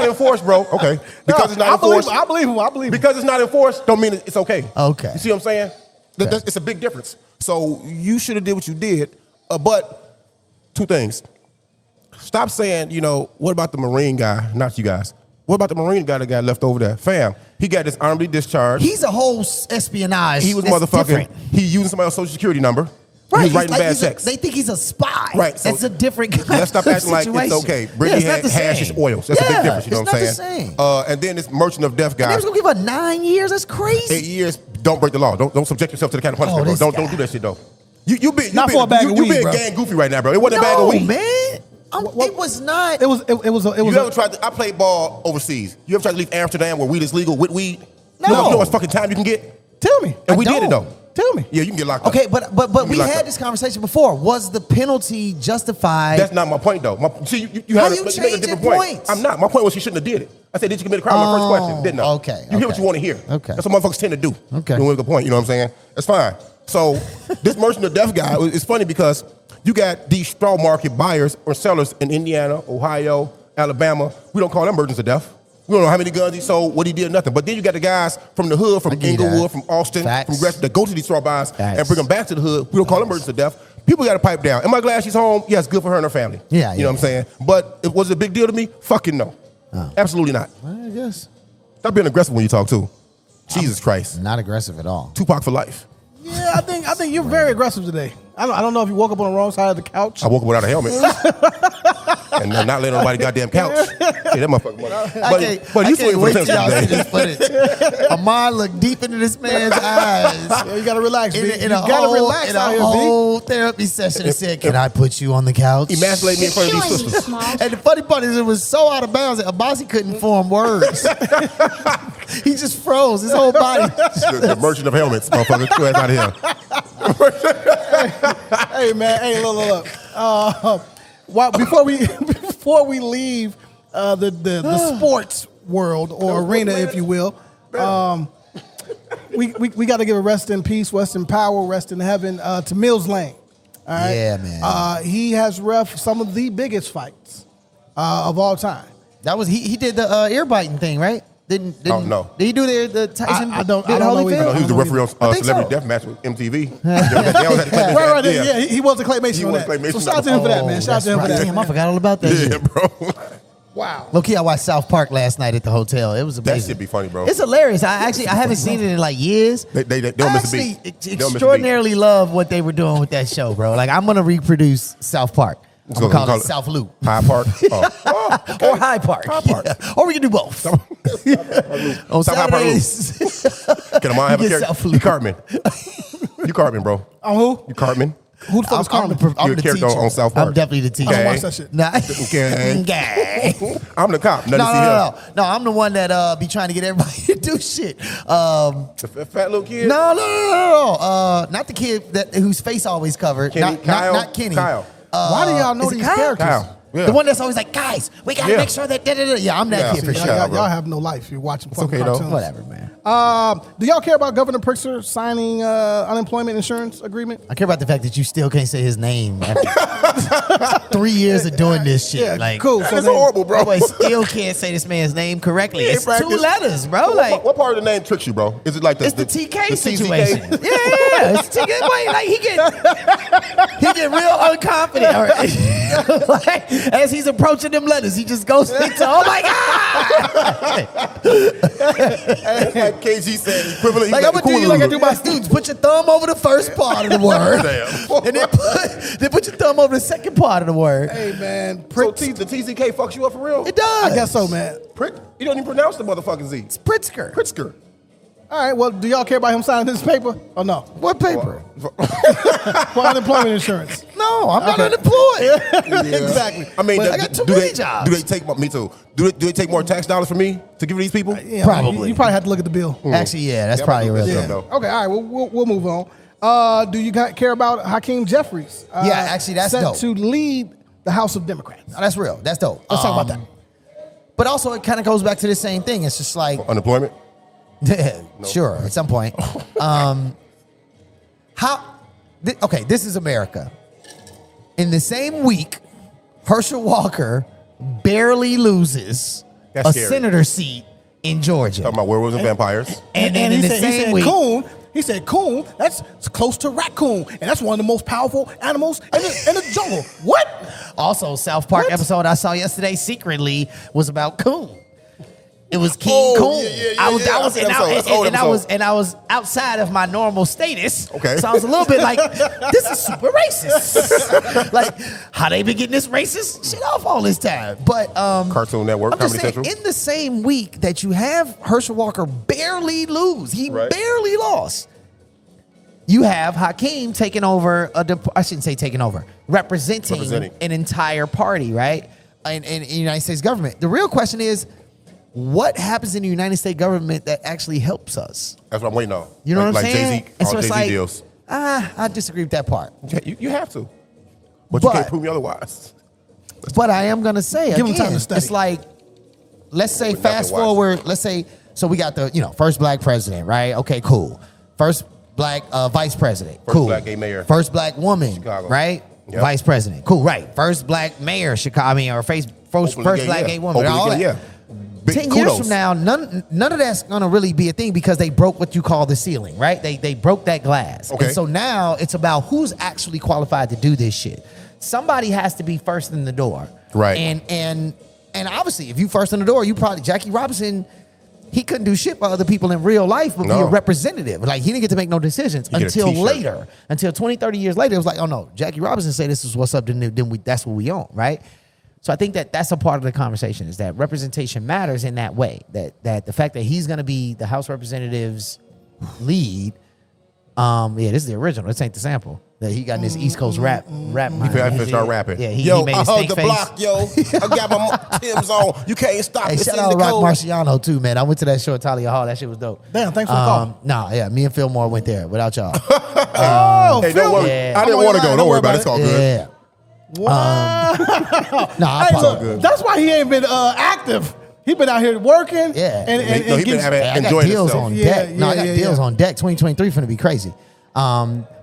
enforced, bro. Okay. Because it's not enforced. I believe him. Because it's not enforced, don't mean it's okay. Okay. You see what I'm saying? Okay. It's a big difference. So you should have did what you did. But two things. Stop saying, what about the Marine guy? Not you guys. What about the Marine guy that got left over there? Fam, he got dishonorably discharged. He's a whole espionage. He was motherfucking. He using somebody else's social security number. Right. He was writing bad checks. They think he's a spy. Right. So that's a different kind let's stop acting like situation. it's okay. Brittany had hashish oils. That's a big difference. You know what I'm saying? And then this merchant of death guy. They was gonna give her 9 years. That's crazy. 8 years. Don't break the law. Don't subject yourself to the kind of punishment, bro. Don't do that shit though. You being gang goofy right now, bro. It wasn't a bag of weed, man. It was not. It was. You ever tried to? I played ball overseas. You ever tried to leave Amsterdam where weed is legal with weed? No. You know how much fucking time you can get? Tell me. And we did it though. Tell me. Yeah, you can get locked up. Okay, but we had this conversation before. Was the penalty justified? That's not my point though. You make a different point. I'm not. My point was she shouldn't have did it. I said, did you commit a crime? My first question. Didn't I? Okay. You hear what you want to hear. Okay. That's what motherfuckers tend to do. Okay. You make a point. You know what I'm saying? That's fine. So this merchant of death guy, it's funny because You got these straw market buyers or sellers in Indiana, Ohio, Alabama. We don't call them merchants of death. We don't know how many guns he sold, what he did, nothing. But then you got the guys from the hood, from Inglewood, from Austin, from Gresham, that go to these straw buys and bring them back to the hood. We don't call them merchants of death. People got to pipe down. Am I glad she's home? Yes, good for her and her family. Yeah, you know what I'm saying? But was it a big deal to me? Fucking no. Oh. Absolutely not. I guess. Stop being aggressive when you talk, too. Jesus Christ. Not aggressive at all. Tupac for life. Yeah, I think you're very aggressive today. I don't know if you woke up on the wrong side of the couch. I woke up without a helmet. And then not laying on nobody's goddamn couch. Yeah, that motherfucker. But you can't wait till y'all see today. this footage. Ahmad looked deep into this man's eyes. Yeah, you gotta relax, B. In a whole therapy session and said, "Can I put you on the couch?" Emasculate me in front of these sisters. And the funny part is, it was so out of bounds that Abasi couldn't form words. He just froze his whole body. The merchant of helmets, motherfucker. Get your ass out of here. Hey man, hey look. Before we leave the sports world or arena, if you will, we got to give a rest in peace, rest in power, rest in heaven to Mills Lane. All right? Yeah, man. He has ref some of the biggest fights of all time. That was he did the ear biting thing, right? Didn't no. Did he do the Tyson? I don't did know Holyfield? either. No, he was the referee on Celebrity so. Deathmatch with MTV. Right, Yeah, he was a claymation on that. claymation So shout out to him for that, man. Shout out to him for that. Damn, I forgot all about that. Yeah, bro. Wow. Low-key, I watched South Park last night at the hotel. It was amazing. That shit be funny, bro. It's hilarious. I haven't seen it in like years. They don't I miss a actually beat. They don't miss a beat. extraordinarily love what they were doing with that show, bro. Like, I'm going to reproduce South Park. I'm going to call it South Loop. High Park. Okay. Or High Park. High Park. Yeah. Or we can do both. On South High Park Loop. Saturdays. Can a mom have a You get character? South You Loop. Cartman. You Cartman, bro. On who? You Cartman. Who the fuck is Carmen? I'm You're a the character teacher. on South Park. I'm definitely the teacher. I don't Okay. watch that shit. Nah. Okay. I'm the cop. Nothing to see him. No, I'm the one that be trying to get everybody to do shit. The fat little kid? No. Not the kid whose face always covered. Kenny? Not Kenny. Kyle. Why do y'all know is it these Kyle? characters? Kyle. Yeah. The one that's always like, guys, we gotta Yeah. make sure that. Yeah, I'm that Yeah. kid for See, sure. Y'all have no life. You're watching fucking okay, though. cartoons. Whatever, man. Do y'all care about Governor Pritzker signing unemployment insurance agreement? I care about the fact that you still can't say his name after 3 years of doing this shit. Yeah, like, cool. That's horrible, bro. Nobody still can't say this man's name correctly. Yeah, It's practice. 2 letters, bro. Like, What part of the name tricks you, bro? Is it like it's the TK the situation. TCK? Yeah. It's TK. Wait, like he get real unconfident. All right. Like, as he's approaching them letters, he just goes into, oh my God. Like KG said, equivalent. Like, I'm gonna do you like I do my students. Put your thumb over the first part of the word. Damn. And then put your thumb over the second part of the word. Hey man, So the TCK fucks you up for real? It does. I guess so, man. Prick? You don't even pronounce the motherfucking Z. It's Pritzker. Pritzker. All right, well, do y'all care about him signing this paper or no? What paper? For unemployment insurance. No, I'm not unemployed. Exactly. I mean, But I got too many jobs. Do they take me too? Do they take more tax dollars from me to give to these people? Yeah, Probably. You probably have to look at the bill. Actually, yeah, that's probably real. Yeah. Yeah. though. Okay, all right, we'll move on. Do you care about Hakeem Jeffries? Yeah, actually, that's set dope. to lead the House of Democrats. No, that's real. That's dope. Let's talk about that. But also, it kind of goes back to the same thing. It's just like, Unemployment? sure, at some point. Okay, this is America. In the same week, Herschel Walker barely loses That's a scary. senator seat in Georgia. Talking about werewolves and vampires. And then in the same week, he said coon, that's close to raccoon, and that's one of the most powerful animals in the jungle. What? also South Park What? episode I saw yesterday secretly was about coon. It was King Coon. I was outside of my normal status. Okay. So I was a little bit like, this is super racist. Like, how they been getting this racist shit off all this time? But Cartoon Network, I'm just Comedy saying, Central. in the same week that you have Herschel Walker barely lose, he Right. barely lost. You have Hakeem taking over I shouldn't say taking over, representing an entire party, right? In the United States government. The real question is, what happens in the United States government that actually helps us? That's what I'm waiting on. You know what I'm like saying? Jay-Z, And all so it's Jay-Z like, deals. I disagree with that part. You have to. But you But- can't prove me otherwise. But I am going to say, Give 'em again, time to study. it's like, let's say With nothing fast watched. forward, let's say, so we got the, first black president, right? Okay, cool. First black vice president, First cool. black gay mayor. First black woman, Chicago. right? Yep. Vice president. Cool, right. First black mayor of Chicago, or first black gay woman. All that. Yeah. Big 10 kudos. years from now, none of that's gonna really be a thing because they broke what you call the ceiling, right? They broke that glass. Okay. And so now it's about who's actually qualified to do this shit. Somebody has to be first in the door. Right. And obviously, if you first in the door, you probably Jackie Robinson. He couldn't do shit for other people in real life, but be a representative. Like, he didn't get to make no decisions until later. Until 20, 30 years later, it was like, oh no, Jackie Robinson said this is what's up, then that's what we own, right? So I think that's a part of the conversation, is that representation matters in that way. That the fact that he's going to be the House Representatives lead, this is the original. This ain't the sample. That he got in this East Coast rap. He finna start rapping. Yeah, he made I his heard stink the face. block, yo. I got my Tim's on. You can't stop Hey, this shout in out the Rock code. Marciano too, man. I went to that show at Talia Hall. That shit was dope. Damn, thanks for the call. Me and Fillmore went there without y'all. Hey, don't worry. Yeah. I didn't want to go. Don't worry about it. It's all good. Yeah. Wow. Nah, Hey, I look, good. that's why he ain't been active. He been out here working. Yeah. And He been getting- having- I got enjoying deals himself. on Yeah, deck. I got yeah, deals yeah. on deck. 2023 finna be crazy.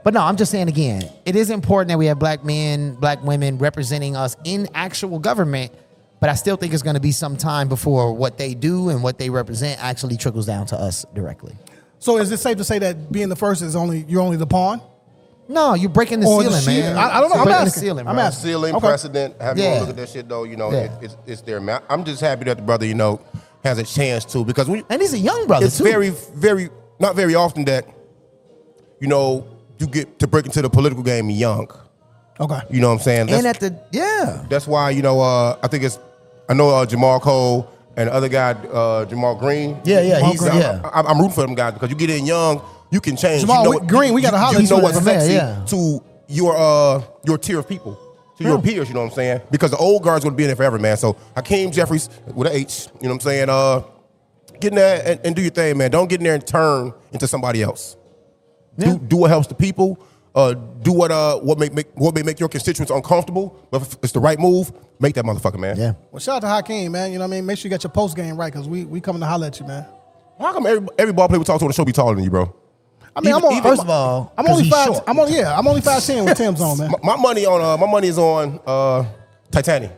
But no, I'm just saying again, it is important that we have black men, black women representing us in actual government. But I still think it's going to be some time before what they do and what they represent actually trickles down to us directly. So is it safe to say that being the first is you're only the pawn? No, you're breaking the Or the ceiling, shield? man. I don't know. You're I'm breaking the asking. ceiling, I'm bro. asking. Ceiling, Okay. precedent, having Yeah. to look at that shit, though, Yeah. it's there, man. I'm just happy that the brother, has a chance to, because And he's a young brother, it's too. very, very, not very often that, you get to break into the political game young. Okay. You know what I'm saying? And That's why, I know Jamal Cole and the other guy, Jamal Green. I'm rooting for them guys because you get in young, you can change. Jamal Green, we gotta holler at You know you what's from there, sexy yeah. to your tier of people, to your peers. You know what I'm saying? Because the old guard's gonna be in there forever, man. So Hakeem, Jeffries with an H. You know what I'm saying? Get in there and do your thing, man. Don't get in there and turn into somebody else. Yeah. Do what helps the people. Do what may make your constituents uncomfortable. But if it's the right move, make that motherfucker, man. Yeah. Well, shout out to Hakeem, man. You know what I mean? Make sure you got your post game right because we coming to holler at you, man. How come every ball player we talk to on the show be taller than you, bro? I mean, First of all, I'm 'cause only he's five. short. I'm only 5'10" with Tim's on, man. My money is on Titanic.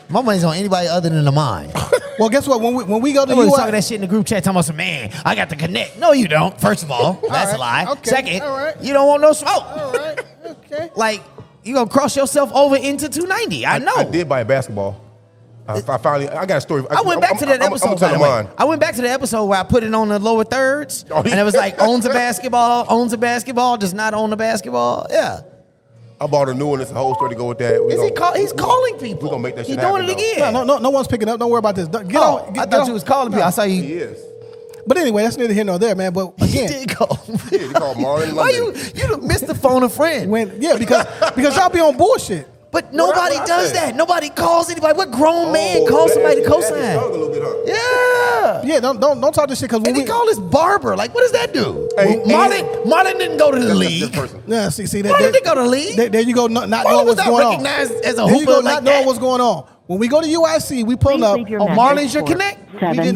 My money's on anybody other than the mine. Well, guess what? When we go to Everybody's UI, talking that shit in the group chat, talking about some, man, I got the connect. No, you don't. First of all, that's right, a lie. okay, Second, all right. you don't want no smoke. all right, okay. Like, you gonna cross yourself over into 290. I know. I did buy a basketball. I got a story. I went back to that episode. I'm telling by the way. mine. I went back to the episode where I put it on the lower thirds, Oh, yeah. and it was like owns a basketball, does not own a basketball. Yeah. I bought a new one. It's a whole story to go with that. He's calling people. We're gonna make that shit He's doing happen, it again. No one's picking up. Don't worry about this. Get Oh, on. I thought you was calling people. I saw you. He is. But anyway, that's neither here nor there, man. But He again, did call. Yeah, he called Marlon Why London. you done missed the phone a friend? because y'all be on bullshit. But nobody What I does said? that. Nobody calls anybody. What grown man calls somebody to That co-sign? stung a little bit, huh? Yeah. Yeah, don't talk this shit because when And he we called his barber. Like, what does that do? Hey, Marlon didn't go to the That's league. this person. yeah, see Marlon didn't go to the league. There you go, not Marlon knowing was what's not going on. recognized as a There you hooper go, like not knowing that. what's going on. When we go to UIC, we pulling Please up. leave your Oh, message Marlon's your for connect?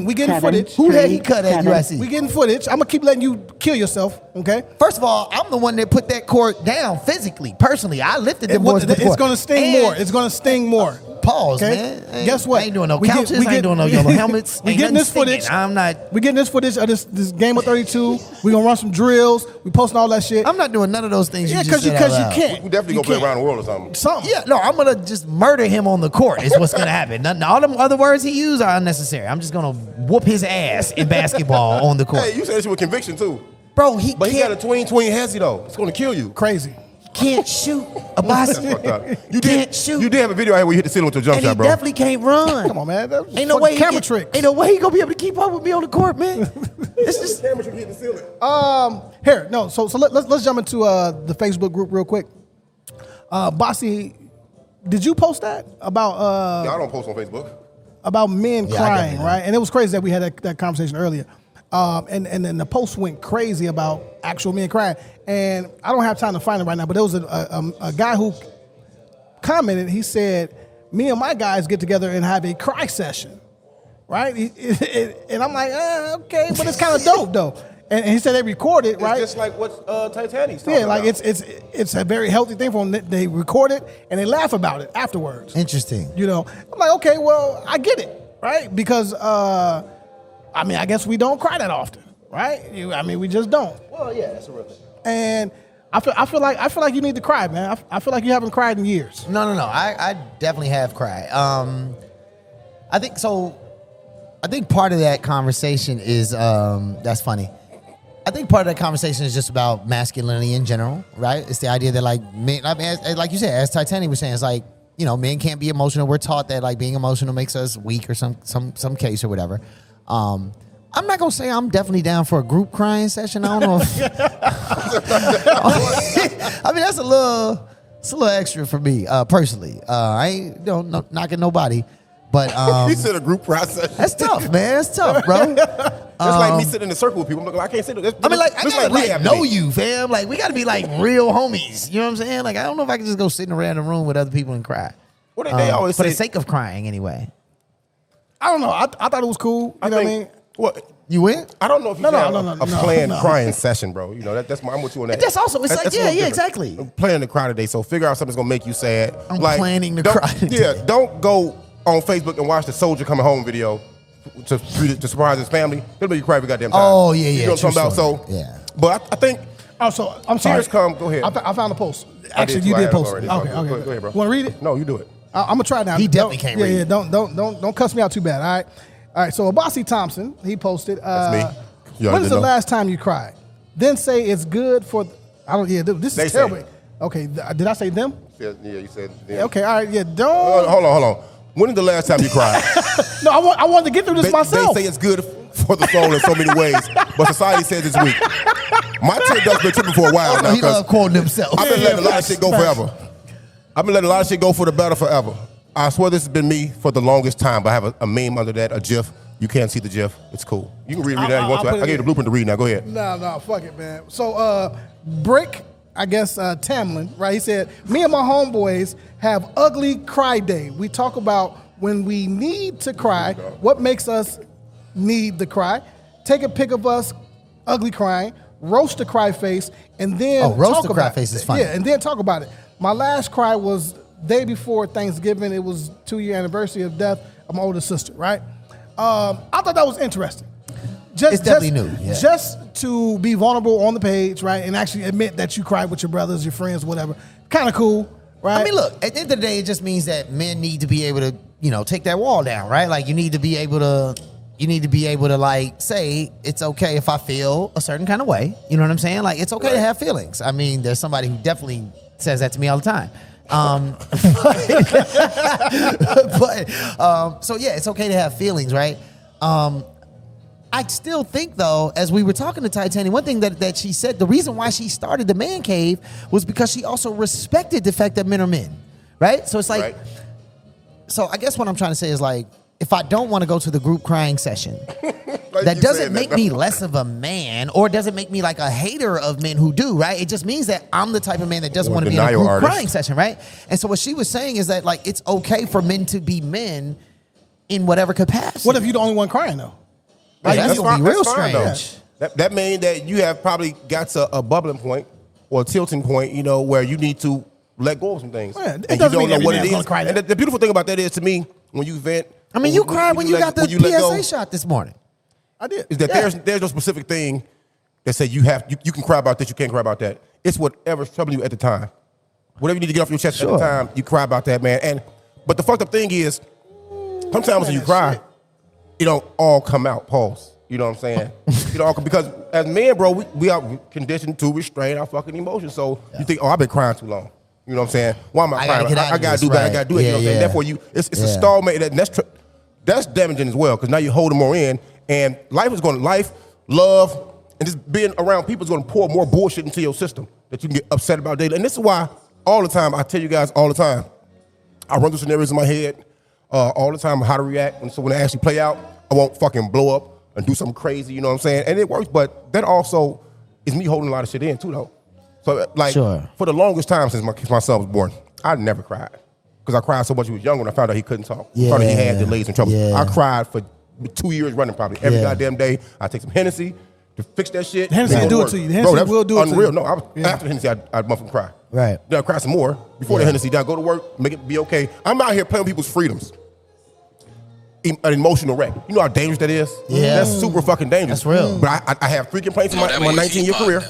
We getting footage. Who had he cut at USC? We getting footage. I'm gonna keep letting you kill yourself, okay? First of all, I'm the one that put that court down physically, personally. I lifted them boys. It's gonna sting more. It's gonna sting more. Pause, Okay? man. Guess what? I ain't doing no We get- couches. we I get- ain't doing no yellow helmets. We Ain't getting nothing this footage. stinging. I'm not. We getting this footage of this game of 32. We gonna run some drills. We posting all that shit. I'm not doing none of those things. Yeah, you just said because out you loud. can't. We definitely You gonna play can't. around the world or something. Something. Yeah, no, I'm gonna just murder him on the court. Is what's gonna happen. All them other words he used are unnecessary. I'm just gonna whoop his ass in basketball on the court, Hey, you said that shit with conviction too. bro. He But he got a can't, tween hezzy though. It's gonna kill you. Crazy. can't shoot a That's boxer. fucked up. You Can't shoot. You did have a video out here where you hit the ceiling with your jump And he shot, bro. definitely can't run. Come on, man. That was Ain't no fucking way. camera trick. Ain't no way he gonna be able to keep up with me on the court, man. It's just. Camera should hit the ceiling. So let's jump into the Facebook group real quick. Bossy, did you post that about Y'all don't post on Facebook. men Yeah, I crying, definitely right? And it was crazy that we had that conversation earlier. And then the post went crazy about actual men crying. And I don't have time to find it right now, but there was a guy who commented. He said, "Me and my guys get together and have a cry session." Right? And I'm like, okay, but it's kind of dope though. And he said they record it, right? It's just like what Titanic's talking Yeah, like about. it's a very healthy thing for them. They record it and they laugh about it afterwards. Interesting. You know, I'm like, okay, well, I get it, right? Because I mean, I guess we don't cry that often, right? I mean, we just don't. Well, yeah, that's a real thing. And I feel like you need to cry, man. I feel like you haven't cried in years. No. I definitely have cried. I think so. I think part of that conversation is that's funny. I think part of that conversation is just about masculinity in general, right? It's the idea that like men, I mean, like you said, as Titanic was saying, it's like, you know, men can't be emotional. We're taught that like being emotional makes us weak or some case or whatever. I'm not gonna say I'm definitely down for a group crying session. I don't know if I mean that's a little extra for me personally. I ain't knocking nobody. But He said a group process. that's tough, man. That's tough, bro. It's like me sitting in a circle with people. I'm like, I can't sit there. I mean, like, I This gotta rehab know to me. you, fam. Like, we gotta be like real homies. You know what I'm saying? Like, I don't know if I can just go sit in a random room with other people and cry. What did they always for say? the sake of crying, anyway. I don't know. I thought it was cool. You know what I mean? What? You went? I don't know if you No, have no, a planned crying session, bro. You know, that's I'm with you on that. That's also- it's like, that's a yeah, little yeah, different. exactly. I'm planning to cry today, so figure out something that's gonna make you sad. I'm like, planning to don't- cry today. Yeah, don't go on Facebook and watch the soldier coming home video to surprise his family. It'll make you cry every goddamn time. Oh, yeah, You know what I'm true talking about? story. So, Yeah. But I think Oh, so I'm sorry. tears come. Go ahead. I found a post. I Actually, too. you I did had it post already. it. Okay, Go ahead, bro. You want to read it? No, you do it. I'm gonna try now. He definitely can't read. Yeah, don't cuss me out too bad. All right. So Abasi Thompson, he posted. That's me. You When already is the know. last time you cried? Then say it's good for. I don't. Yeah, this They is say. terrible. Okay, did I say them? Yeah, you said. Yeah, okay, all right. Yeah, don't. Hold on. When is the last time you cried? No, I wanted to get through this myself. They say it's good for the soul in so many ways, but society says it's weak. My tear duct's been tripping for a while now. He love quoting himself. I've been letting a lot of shit go forever. I've been letting a lot of shit go for the better forever. I swear this has been me for the longest time, but I have a meme under that, a GIF. You can't see the GIF. It's cool. You can read that if you want to. I'll put I it gave you the blueprint to read now. Go ahead. No, fuck it, man. So, Brick, I guess Tamlin, right? He said, me and my homeboys have ugly cry day. We talk about when we need to cry, what makes us need the cry. Take a pic of us ugly crying, roast the cry face, and then roast talk the cry about face it. is funny. Yeah, and then talk about it. My last cry was day before Thanksgiving. It was 2-year anniversary of death of my older sister, right? I thought that was interesting. It's definitely new, yeah. Just to be vulnerable on the page, right, and actually admit that you cried with your brothers, your friends, whatever. Kind of cool, right? I mean, look, at the end of the day, it just means that men need to be able to, you know, take that wall down, right? Like, you need to be able to, like, say, it's okay if I feel a certain kind of way. You know what I'm saying? Like, it's okay to have feelings. I mean, there's somebody who definitely says that to me all the time. So yeah, it's okay to have feelings, right? I still think, though, as we were talking to Titania, one thing that she said, the reason why she started the man cave was because she also respected the fact that men are men, right? So it's like, Right. so I guess what I'm trying to say is like, if I don't want to go to the group crying session, Like that you doesn't said make that. me less of a man, or doesn't make me like a hater of men who do, right? It just means that I'm the type of man that doesn't Or want to be in a denial group artist. crying session, right? And so what she was saying is that like it's okay for men to be men in whatever capacity. What if you're the only one crying, though? Like, that's gonna be real fine, though. strange. That means that you have probably got to a bubbling point or a tilting point, you know, where you need to let go of some things. Yeah, it and you doesn't don't mean know every what it man's is. gonna cry And that. the beautiful thing about that is, to me, when you vent. I mean, you cried when you got the let go, PSA shot this morning. I did. is that there's no specific thing that say you can cry about this, you can't cry about that. It's whatever's troubling you at the time. Whatever you need to get off your chest at the time, you cry about that, man. But the fucked up thing is, sometimes when you cry, it don't all come out. Pause. You know what I'm saying? Because as men, bro, we are conditioned to restrain our fucking emotions. So you think, I've been crying too long. You know what I'm saying? Why am I I crying? gotta get out I of gotta this, do that. I right. gotta do it. You know what I'm saying? Yeah. Therefore, it's a stalemate. That's damaging as well, because now you're holding more in, and life, love, and just being around people is going to pour more bullshit into your system that you can get upset about daily. And this is why all the time, I tell you guys all the time, I run through scenarios in my head all the time, how to react. And so when they actually play out, I won't fucking blow up and do something crazy, you know what I'm saying? And it works, but that also is me holding a lot of shit in too, though. So like, for the longest time since my son was born, I never cried. Because I cried so much when he was young when I found out he couldn't talk. I found out he had delays and trouble. Yeah. I cried for 2 years running probably. Every goddamn day, I take some Hennessy to fix that shit. Hennessy they will go do it work. to you. The Hennessy Bro, that's will do it to unreal. you. No, Yeah. after the Hennessy, I'd motherfucking cry. Right. Then I'd cry some more. Before the Hennessy, then I go to work, make it be okay. I'm out here playing with people's freedoms. An emotional wreck. You know how dangerous that is? Yeah. That's super fucking dangerous. That's real. But I have 3 complaints in my that way you 19-year keep career. on.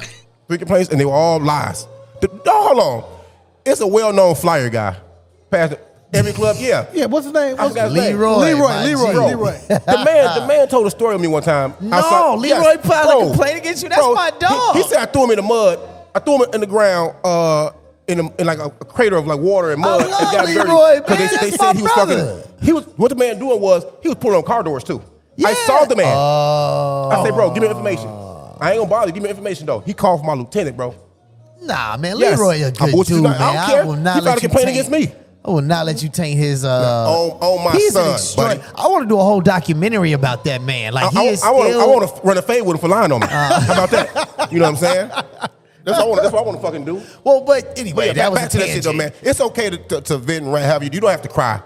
3 complaints, and they were all lies. Hold on. It's a well-known flyer guy. Past every club, yeah. Yeah, what's his name? I forgot his name. Leroy. my G. Leroy. The man told a story of me one time. No, Leroy filed a complaint against you? That's my dog. He said I threw him in the mud. I threw him in the ground in like a crater of like water and mud. I love and got Leroy, dirty. 'Cause man. They That's said my he was brother. fucking. What the man doing was he was pulling on car doors too. I saw the man. I said, bro, give me information. I ain't gonna bother you. Give me information though. He called for my lieutenant, bro. Nah, man, Yes. Leroy a good I dude, man. don't care. will He not filed let a you complaint taint- against me. I will not let you taint his. On my he's an son, buddy. I want to do a whole documentary about that man. Like he is I still. want to run a fade with him for lying on me. How about that? You know what I'm saying? That's what I want to fucking do. Well, but anyway, Yeah, that was back a to that shit though, tangent. man. It's okay to vent and rant. However you don't have to cry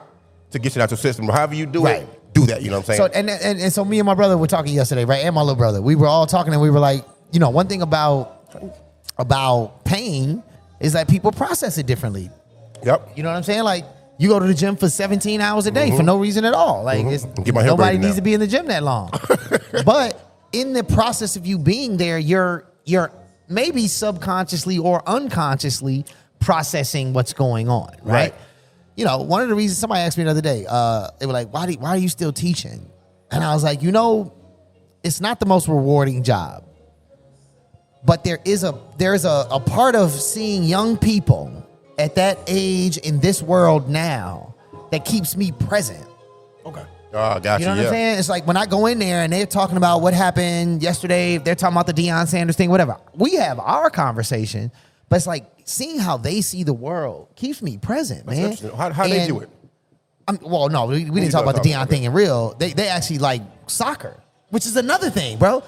to get shit out your system. However you do Right. it, do that. You know what I'm saying? So and so me and my brother were talking yesterday, right? And my little brother, we were all talking, and we were like, you know, one thing about pain is that people process it differently. Yep. You know what I'm saying? Like you go to the gym for 17 hours a day for no reason at all. Like it's, Get my hair nobody braided needs now. to be in the gym that long. But in the process of you being there, you're maybe subconsciously or unconsciously processing what's going on, right? Right. You know, one of the reasons somebody asked me the other day, they were like, why are you still teaching? And I was like, you know, it's not the most rewarding job. But there's a part of seeing young people at that age in this world now that keeps me present. Okay. Oh, gotcha. You know what I'm saying? It's like when I go in there and they're talking about what happened yesterday, they're talking about the Deion Sanders thing, whatever. We have our conversation, but it's like seeing how they see the world keeps me present, That's man. interesting. How they do it? Well, no, we didn't talk about the Deion thing in real. They actually like soccer, which is another thing, bro.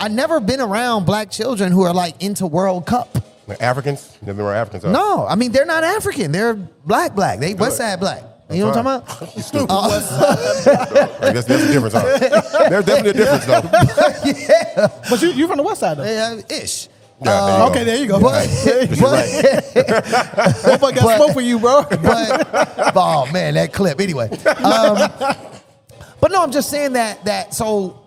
I've never been around black children who are like into World Cup. Like Africans? Never been around Africans. Huh? No, I mean, they're not African. They're black. They West Side black. You know what I'm talking about? You stupid. Like, that's the difference, huh? There's definitely a difference, though. But you from the West Side though. Yeah, ish. Yeah, Okay, there you go. But Motherfucker got smoke for you, bro. but oh man, that clip. Anyway, but no, I'm just saying that. So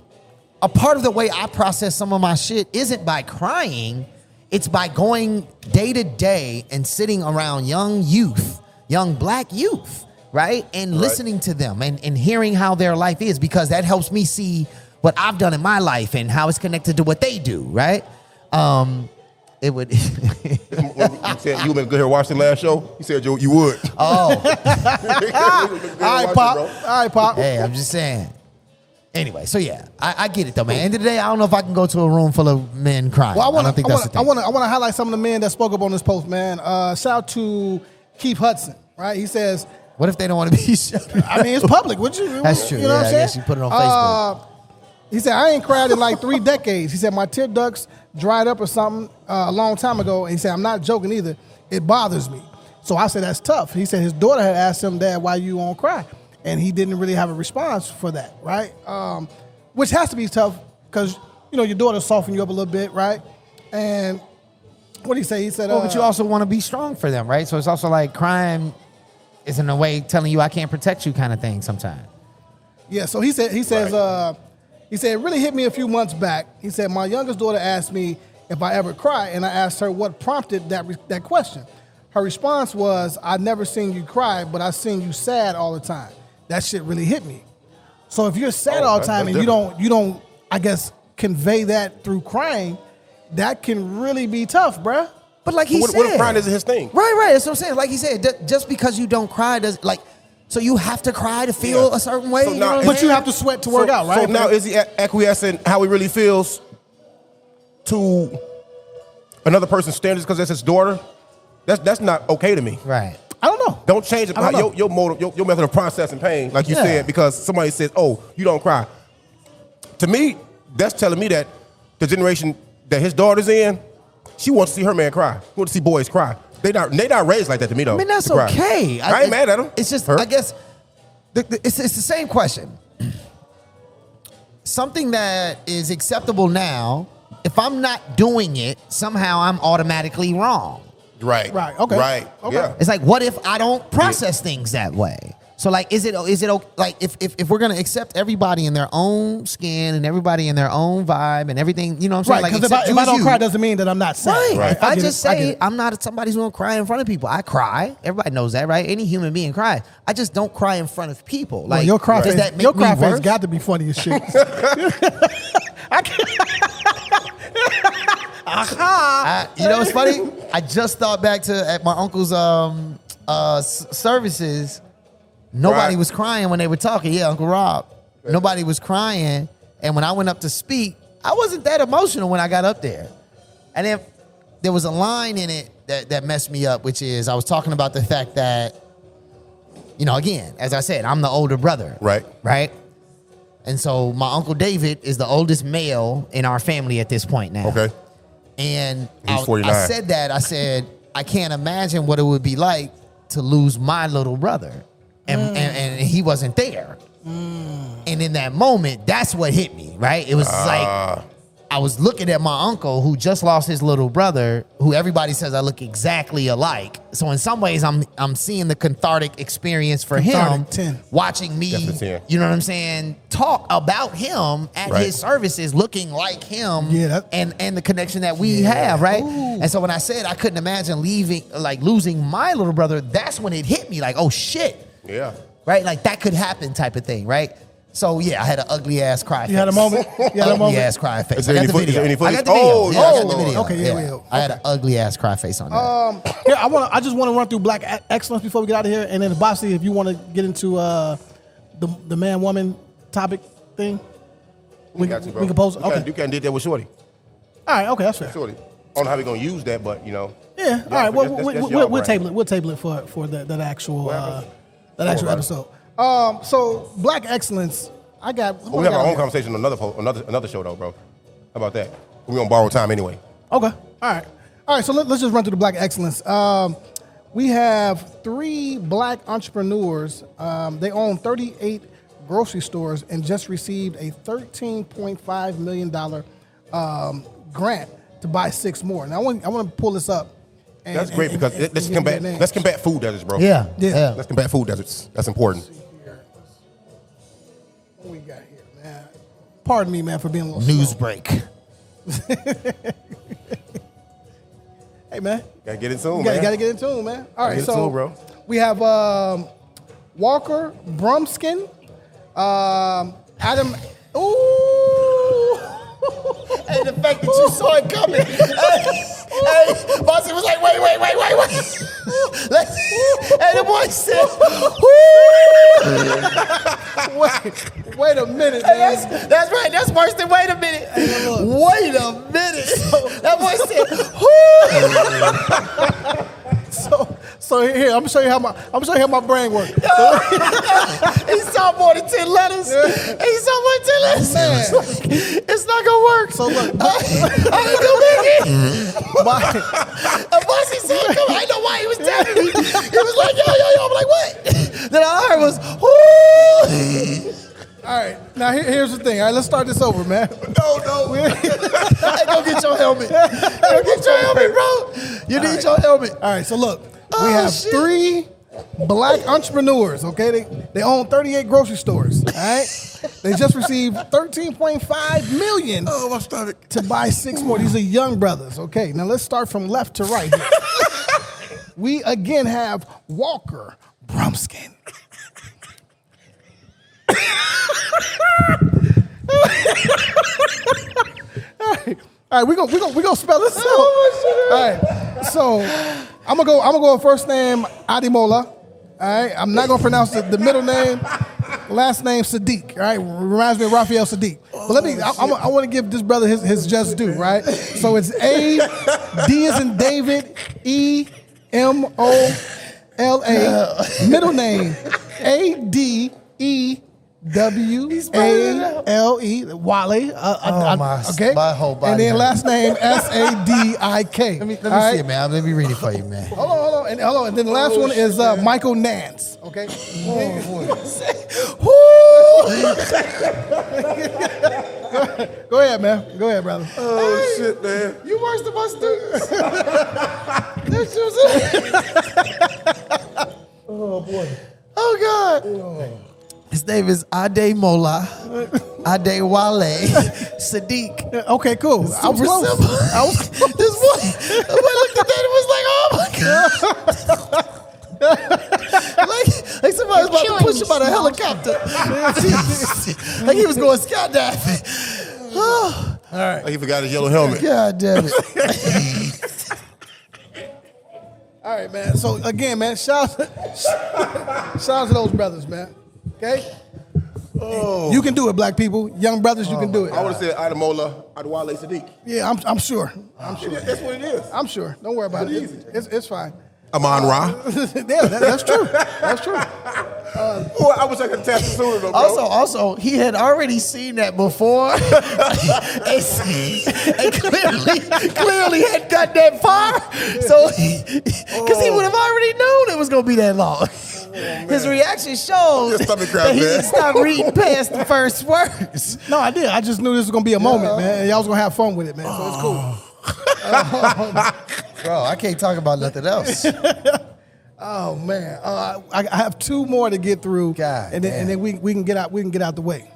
a part of the way I process some of my shit isn't by crying; it's by going day to day and sitting around young black youth, right, and listening to them and hearing how their life is, because that helps me see what I've done in my life and how it's connected to what they do, right? It would. You said you been good here watching the last show? You said you would. Oh. All right, Pop. All right, Pop. Hey, I'm just saying. Anyway, so yeah, I get it though, man. End of the day, I don't know if I can go to a room full of men crying. Well, I don't think that's the thing. I want to highlight some of the men that spoke up on this post, man. Shout out to Keith Hudson, right? He says, What if they don't want to be shut? I mean, it's public. Would you? That's true. You know what I'm I saying? guess you put it on Facebook. He said, I ain't cried in like 3 decades. He said, my tear ducts dried up or something a long time ago. And he said, I'm not joking either. It bothers me. So I said, that's tough. He said his daughter had asked him, Dad, why you won't cry? And he didn't really have a response for that, right? Which has to be tough because, you know, your daughter softened you up a little bit, right? And what did he say? He said, Well, but you also want to be strong for them, right? So it's also like crying is in a way telling you I can't protect you kind of thing sometimes. Yeah, so he says, he said, it really hit me a few months back. He said, my youngest daughter asked me if I ever cry, and I asked her what prompted that question. Her response was, I've never seen you cry, but I've seen you sad all the time. That shit really hit me. So if you're sad all the time and you don't, I guess, convey that through crying, that can really be tough, bruh. But like he said, What if crying isn't his thing? Right. That's what I'm saying. Like he said, just because you don't cry does like. So you have to cry to feel a certain way. So you now- know what I'm But you saying? have to sweat to work out, right? So now is he acquiescing how he really feels to another person's standards because that's his daughter? That's not okay to me. Right. I don't know. Don't change it. I don't know. Your method of processing pain, like you Yeah. said, because somebody says, "Oh, you don't cry." To me, that's telling me that the generation that his daughter's in, she wants to see her man cry. She wants to see boys cry. They not raised like that to me though. I mean, that's to cry. okay. I ain't mad at him. It's just, Her. I guess, it's the same question. Something that is acceptable now if I'm not doing it, somehow I'm automatically wrong. Right. Right, okay. Right. Okay. Yeah. It's like, what if I don't process things that way? So like, is it like if we're gonna accept everybody in their own skin and everybody in their own vibe and everything, you know what I'm saying? Right, Like, because if I don't cry doesn't mean that I'm not sad. Right. If I get just it, get say it. I'm not somebody who's gonna cry in front of people, I cry. Everybody knows that, right? Any human being cries. I just don't cry in front of people. Like, Well, your cry does face, that make your me cry face worse? got to be funny as shit. You know what's funny? I just thought back to at my uncle's services. Nobody Right. was crying when they were talking. Yeah, Uncle Rob. Nobody was crying. And when I went up to speak, I wasn't that emotional when I got up there. And then there was a line in it that messed me up, which is I was talking about the fact that, you know, again, as I said, I'm the older brother. Right. Right? And so my Uncle David is the oldest male in our family at this point now. Okay. And He's 49. I said that. I said, I can't imagine what it would be like to lose my little brother. And he wasn't there. And in that moment, that's what hit me, right? It was like I was looking at my uncle who just lost his little brother, who everybody says I look exactly alike. So in some ways, I'm seeing the cathartic experience for him, 10. watching me, Definitely 10. you know what I'm saying, talk about him at Right. his services, looking like him, Yeah, and the connection that we have, right? And so when I said I couldn't imagine losing my little brother, that's when it hit me, like, oh shit, Yeah. right? Like that could happen, type of thing, right? So yeah, I had an ugly ass cry. You had a moment? You had a Ugly moment? ass cry face. Is there I any got the foot- is video. there any I footage? got the video. Oh, Yeah, I got the Lord. video. Okay, yeah, yeah. I had an ugly ass cry face on that. Yeah, I just want to run through Black Excellence before we get out of here, and then Bossy, if you want to get into the man woman topic thing, we Got you, bro. we can post. You Okay, kinda- You can did that with Shorty. all right, okay, that's fair. Shorty. I don't know how we gonna use that, but you know. Yeah, all right. Well, that's y'all we'll brand. table it. We'll table it for that actual Whatever. actual Alright. episode. So Black Excellence, I got. Well, we have our own conversation on another show though, bro. How about that? We gonna borrow time anyway. Okay. All right. So let's just run through the Black Excellence. We have 3 Black entrepreneurs. They own 38 grocery stores and just received a $13.5 million grant to buy 6 more. Now I want to pull this up. and- That's great and- because and- let's and give their combat names. food deserts, bro. Yeah, Yeah. yeah. Let's combat food deserts. That's important. What we got here, man? Pardon me, man, for being a little News slow. break. Hey, man. Gotta get it soon, You man. gotta get in tune, man. All right, get in so tune, bro. we have Walker Brumskin, Adam. Ooh. Hey, the fact that you saw it coming. Hey, Bossy was like, wait. Hey, the boy said, Wait a minute, Hey, man. that's right. That's worse than wait a minute. Wait a minute. That boy said, So here, I'm gonna show you how my brain works. he saw more than 10 letters. He saw more than 10 letters. Man. It's not gonna work. So look, I ain't gonna make it. And Bossy saw it coming. I know why he was telling me. He was like, yo. I'm like, what? Then all I heard was, whoo. all right. Now here's the thing. All right, let's start this over, man. No. Hey, go get your helmet. Go get your helmet, bro. You need your helmet. All right, so look, we Oh, have shit. 3 Black entrepreneurs. Okay, they own 38 grocery stores. All right, they just received 13.5 million. Oh, my stomach. To buy 6 more. These are young brothers. Okay, now let's start from left to right here. We again have Walker Brumskin. All right, we gonna spell this out. All right, so I'm gonna go with first name Adimola. All right, I'm not gonna pronounce the middle name. Last name Sadiq. All right, reminds me of Raphael Sadiq. But I want to give this brother his just due. Right, so it's A, D as in David, E, M O L A. Middle name A D E W A L E. Wale. Okay. my whole body And then hurts. last name S-A-D-I-K. Let me All right? see it, man. Let me read it for you, man. Hold on. And then the last one is Michael Nance. Okay. Woo! Go ahead, man. Go ahead, brother. Oh, shit, man. You worse than my students. Oh, boy. Oh, God. His name is Ade Mola, Ade Wale, Sadiq. Okay, cool. I was close. I was close. This boy looked at that and was like, oh, my God. like somebody was about to push him out of a helicopter. Like he was going skydiving. Oh, All right. He forgot his yellow helmet. God damn it. All right, man. So, again, man, shout out to those brothers, man. Okay? Oh. You can do it, black people. Young brothers, you can do it. I would have said Adamola, Adewale Sadiq. Yeah, I'm sure. I'm sure. That's what it is. I'm sure. Don't worry about it. It's fine. Amon Ra. Yeah, that's true. That's true. Boy, I wish I could tap sooner though, bro. Also, he had already seen that before, and clearly had got that far. So, because he would have already known it was gonna be that long. His reaction shows Your stomach cramp, that he man. didn't stop reading past the first words. No, I did. I just knew this was gonna be a moment, man. And y'all was gonna have fun with it, man. So it's cool. Bro, I can't talk about nothing else. Oh man, I have two more to get through, God and then we can get out. We can get out the way.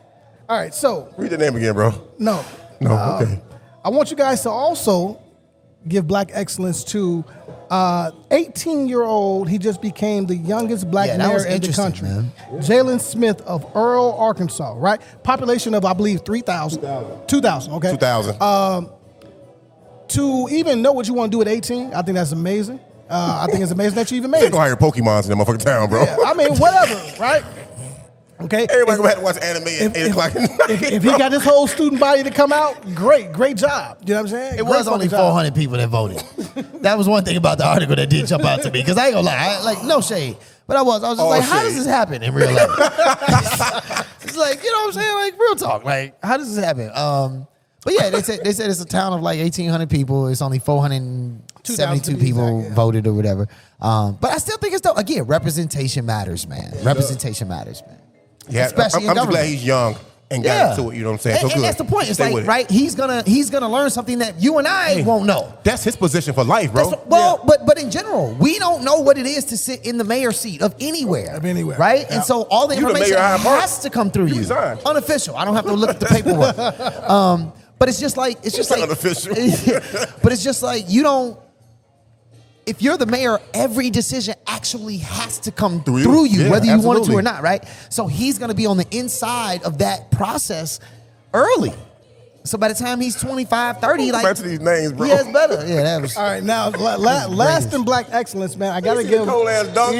All right, so Read the name again, bro. no, Okay. I want you guys to also give Black Excellence to 18-year-old. He just became the youngest black Yeah, that was mayor in the interesting, country. man. Jalen Smith of Earl, Arkansas. Right, population of I believe 3,000. 2,000. Okay. 2000. To even know what you want to do at 18, I think that's amazing. I think it's amazing that you even made They it. gonna hire Pokemons in that motherfucking town, bro. Yeah, I mean, whatever, right? Okay. Everybody gonna have to watch anime at 8 o'clock at night. If he got his whole student body to come out, great job. You know what I'm saying? It was Great only fucking job. 400 people that voted. That was one thing about the article that did jump out to me. Because I ain't gonna lie, no shade. But I was just All like, how shade. does this happen in real life? It's like, you know what I'm saying? Like, real talk. Like, how does this happen? But yeah, they said it's a town of like 1,800 people. It's only 472 people voted or whatever. But I still think it's dope. Again, representation matters, man. Representation matters, man. Yeah, Especially in I'm just government. glad he's young and got into it. You know what I'm saying? So And good. that's the point. It's Stay with like, it. right? He's gonna learn something that you and I won't know. That's his position for life, bro. But in general, we don't know what it is to sit in the mayor's seat of anywhere. Right? Yeah. And so all the You the information mayor of Hyde Park. has to come through you. resigned. Unofficial. I don't have to look at the paperwork. But it's just like unofficial. But it's just like you don't. If you're the mayor, every decision actually has to come through you, Yeah, whether you want it to absolutely. or not, right? So he's going to be on the inside of that process early. So by the time he's 25, 30, like, Back to these names, bro. he has better. Yeah, that was. All right, now last in Black Excellence, man. I gotta give cold ass dunk.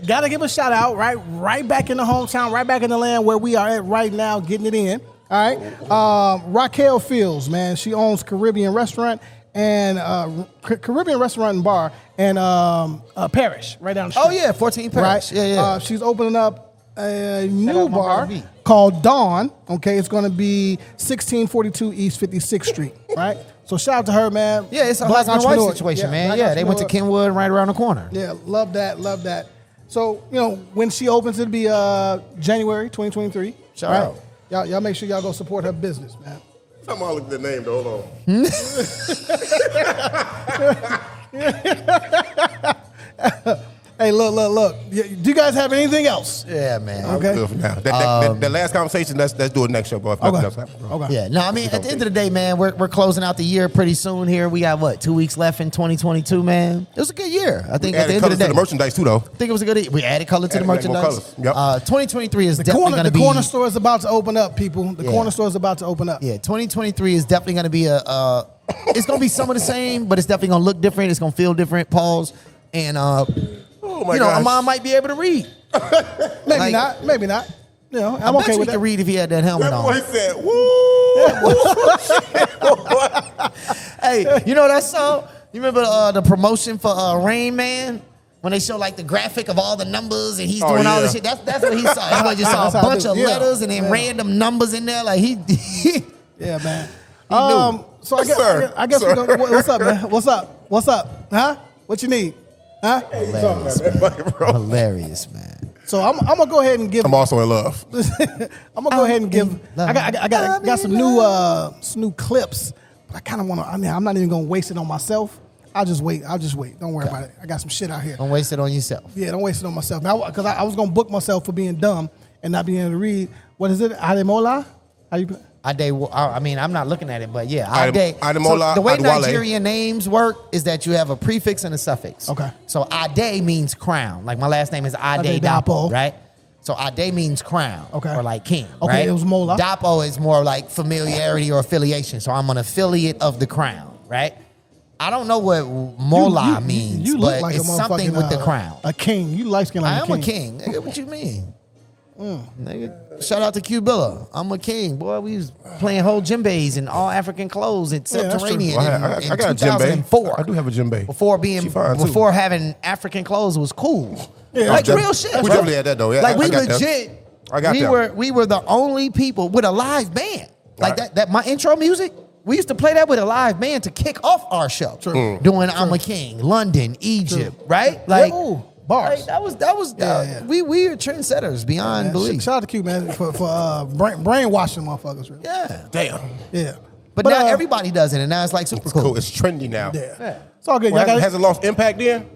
gotta give a shout out, right back in the hometown, right back in the land where we are at right now, getting it in. All right, Raquel Fields, man. She owns Caribbean Restaurant and Caribbean Restaurant and Bar and Parish right down the street. Oh yeah, 14 Parish. Right? Yeah. She's opening up a new out my bar brother B. called Dawn. Okay, it's going to be 1642 East 56th Street. Right. So shout out to her, man. Yeah, it's a Black husband and wife entrepreneur. situation, man. black Yeah, they went to entrepreneur. Kenwood right around the corner. Yeah, love that, love that. So, you know, when she opens, it'll be January 2023. Shout right? out. Y'all make sure y'all go support her business, man. Someone look at the name, though. Hold on. Hey, look. Do you guys have anything else? Yeah, man. Okay. Good for now. That last conversation, let's do it next show, bro. If nothing else happens, bro. Okay. Yeah, no, I mean, at the end of the day, man, we're closing out the year pretty soon here. We got, 2 weeks left in 2022, man. It was a good year. I think at the Added end of the colors day. to the merchandise, too, though. I think it was a good year. We added color to the Added more merchandise. colors. Yep. 2023 is definitely going to be. The corner store is about to open up, people. The Yeah. corner store is about to open up. Yeah, 2023 is definitely going to be it's going to be some of the same, but it's definitely going to look different. It's going to feel different. Pause. And, Oh, my you know, gosh. Amon might be able to read. Maybe Like- not. You know, I I'm bet okay you with he could that. read if he had that helmet That on. boy said, woo. Hey, you know that song? You remember the promotion for Rain Man? When they show like the graphic of all the numbers and he's Oh, doing all yeah. this shit. That's what he saw. Everybody just saw That's a how I bunch do. of Yeah. letters and then Yeah. random numbers in there. Like he Yeah, man. knew. So I guess, Sir. I guess we're gonna, what's up, man? What's up? Huh? What you need? Huh? hilarious, man. Bro. Hilarious, man. So I'm gonna go ahead and give. I'm also in love. I'm gonna go ahead and give. I got some new clips, but I kind of want to. I mean, I'm not even gonna waste it on myself. I'll just wait. Don't worry about it. I got some shit out here. Don't waste it on yourself. Yeah, don't waste it on myself. Now, because I was gonna book myself for being dumb and not being able to read. What is it? Ademola? How you? I mean, I'm not looking at it, but yeah, Ademola, so the way Adewale. Nigerian names work is that you have a prefix and a suffix. Okay. So Ade means crown. Like my last name is Ade Ade Dapo, Dapo. right? So Ade means crown, Okay. or like king. Okay, right? it was Mola. Dapo is more like familiarity or affiliation. So I'm an affiliate of the crown, right? I don't know what Mola means, You look but like it's a something with the crown. A king. You light skin like I a am king. a king. Nigga, what you mean? Nigga, shout out to Q Billa. I'm a king. Boy, we was playing whole djembes in all African clothes in that's true. Subterranean Well, in I got a djembe. 2004. I do have a djembe. Before having African clothes was cool. Yeah, like that's- real shit. we bro. definitely had that, though. Yeah, like I we got that. legit. I got that. We were the only people with a live band. Like Right. that my intro music. We used to play that with a live band to kick off our show. Doing I'm a King, London, Egypt, right? Like, Ooh, bars. like that was Yeah. we are trendsetters beyond Man, belief. shout out to Q, man, for brainwashing motherfuckers. Really. Yeah. Damn. Yeah. But now everybody does it, and now it's like super It's cool. cool. It's trendy now. Yeah. It's all good. Well, Y'all got has it lost impact then?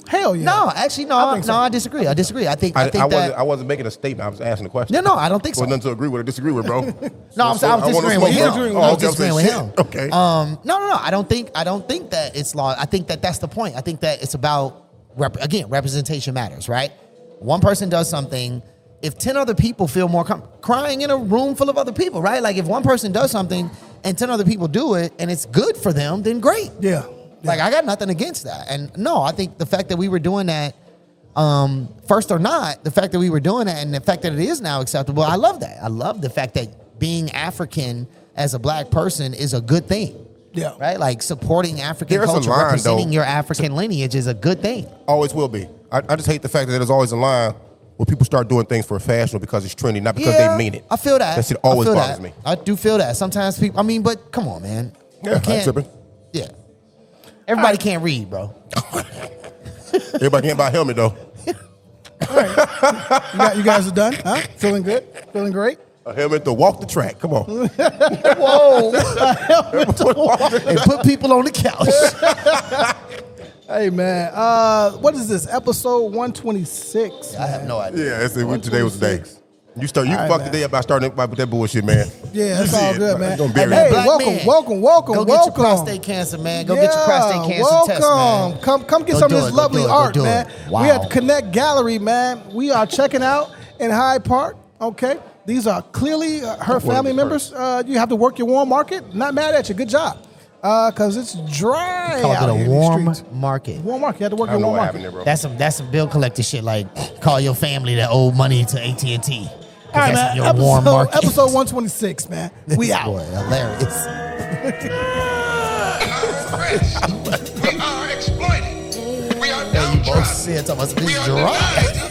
hell yeah. No, actually, no, I think so. I disagree. I disagree. I think I that. wasn't making a statement. I was asking a question. No, I don't think so. Well, nothing to agree with or disagree with, bro. No, I I was disagreeing with him. disagreeing with I him. was disagreeing with him. Okay. No. I don't think that it's law. I think that that's the point. I think that it's about representation matters, right? One person does something. If 10 other people feel more crying in a room full of other people, right? Like if one person does something and 10 other people do it and it's good for them, then great. Yeah. Like I got nothing against that. And no, I think the fact that we were doing that, first or not, the fact that we were doing that and the fact that it is now acceptable, I love that. I love the fact that being African as a black person is a good thing. Yeah. Right? Like supporting African There's a culture, line, representing though. your African lineage is a good thing. Always will be. I just hate the fact that there's always a line where people start doing things for fashion because it's trendy, not because they mean it. I feel that. That shit always I feel bothers that. me. I do feel that. Sometimes people, but come on, man. Yeah, You I ain't tripping. Yeah. Everybody can't read, bro. Everybody can't buy a helmet, though. You guys are done? Huh? Feeling good? Feeling great? A helmet to walk the track. Come on. Whoa. And put people on the couch. Hey, man. What is this? Episode 126. I have no idea. Yeah, today was the day. 126. You All right, fucked man. the day up by starting with that bullshit, man. Yeah, that's You all see good, it, man. Don't bury Hey, it. Black welcome. Go get your prostate cancer, man. Go get your prostate cancer test, man. Come get Go some do of this it, go lovely do it, go art, do it. man. Wow. We at Connect Gallery, man. We are checking out in Hyde Park. Okay, these are clearly her family members. You have to work your warm market. Not mad at you. Good job. Because it's dry. Call out it here a in warm these streets. market. Warm market. You have to work I your don't know warm what market. happened there, bro. That's some bill collector shit like call your family that owe money to AT&T. All right, man. Your warm market. Episode 126, man. We out. Boy, hilarious. We are exploited. We are You both downtrodden. said talking about We this are dry. denied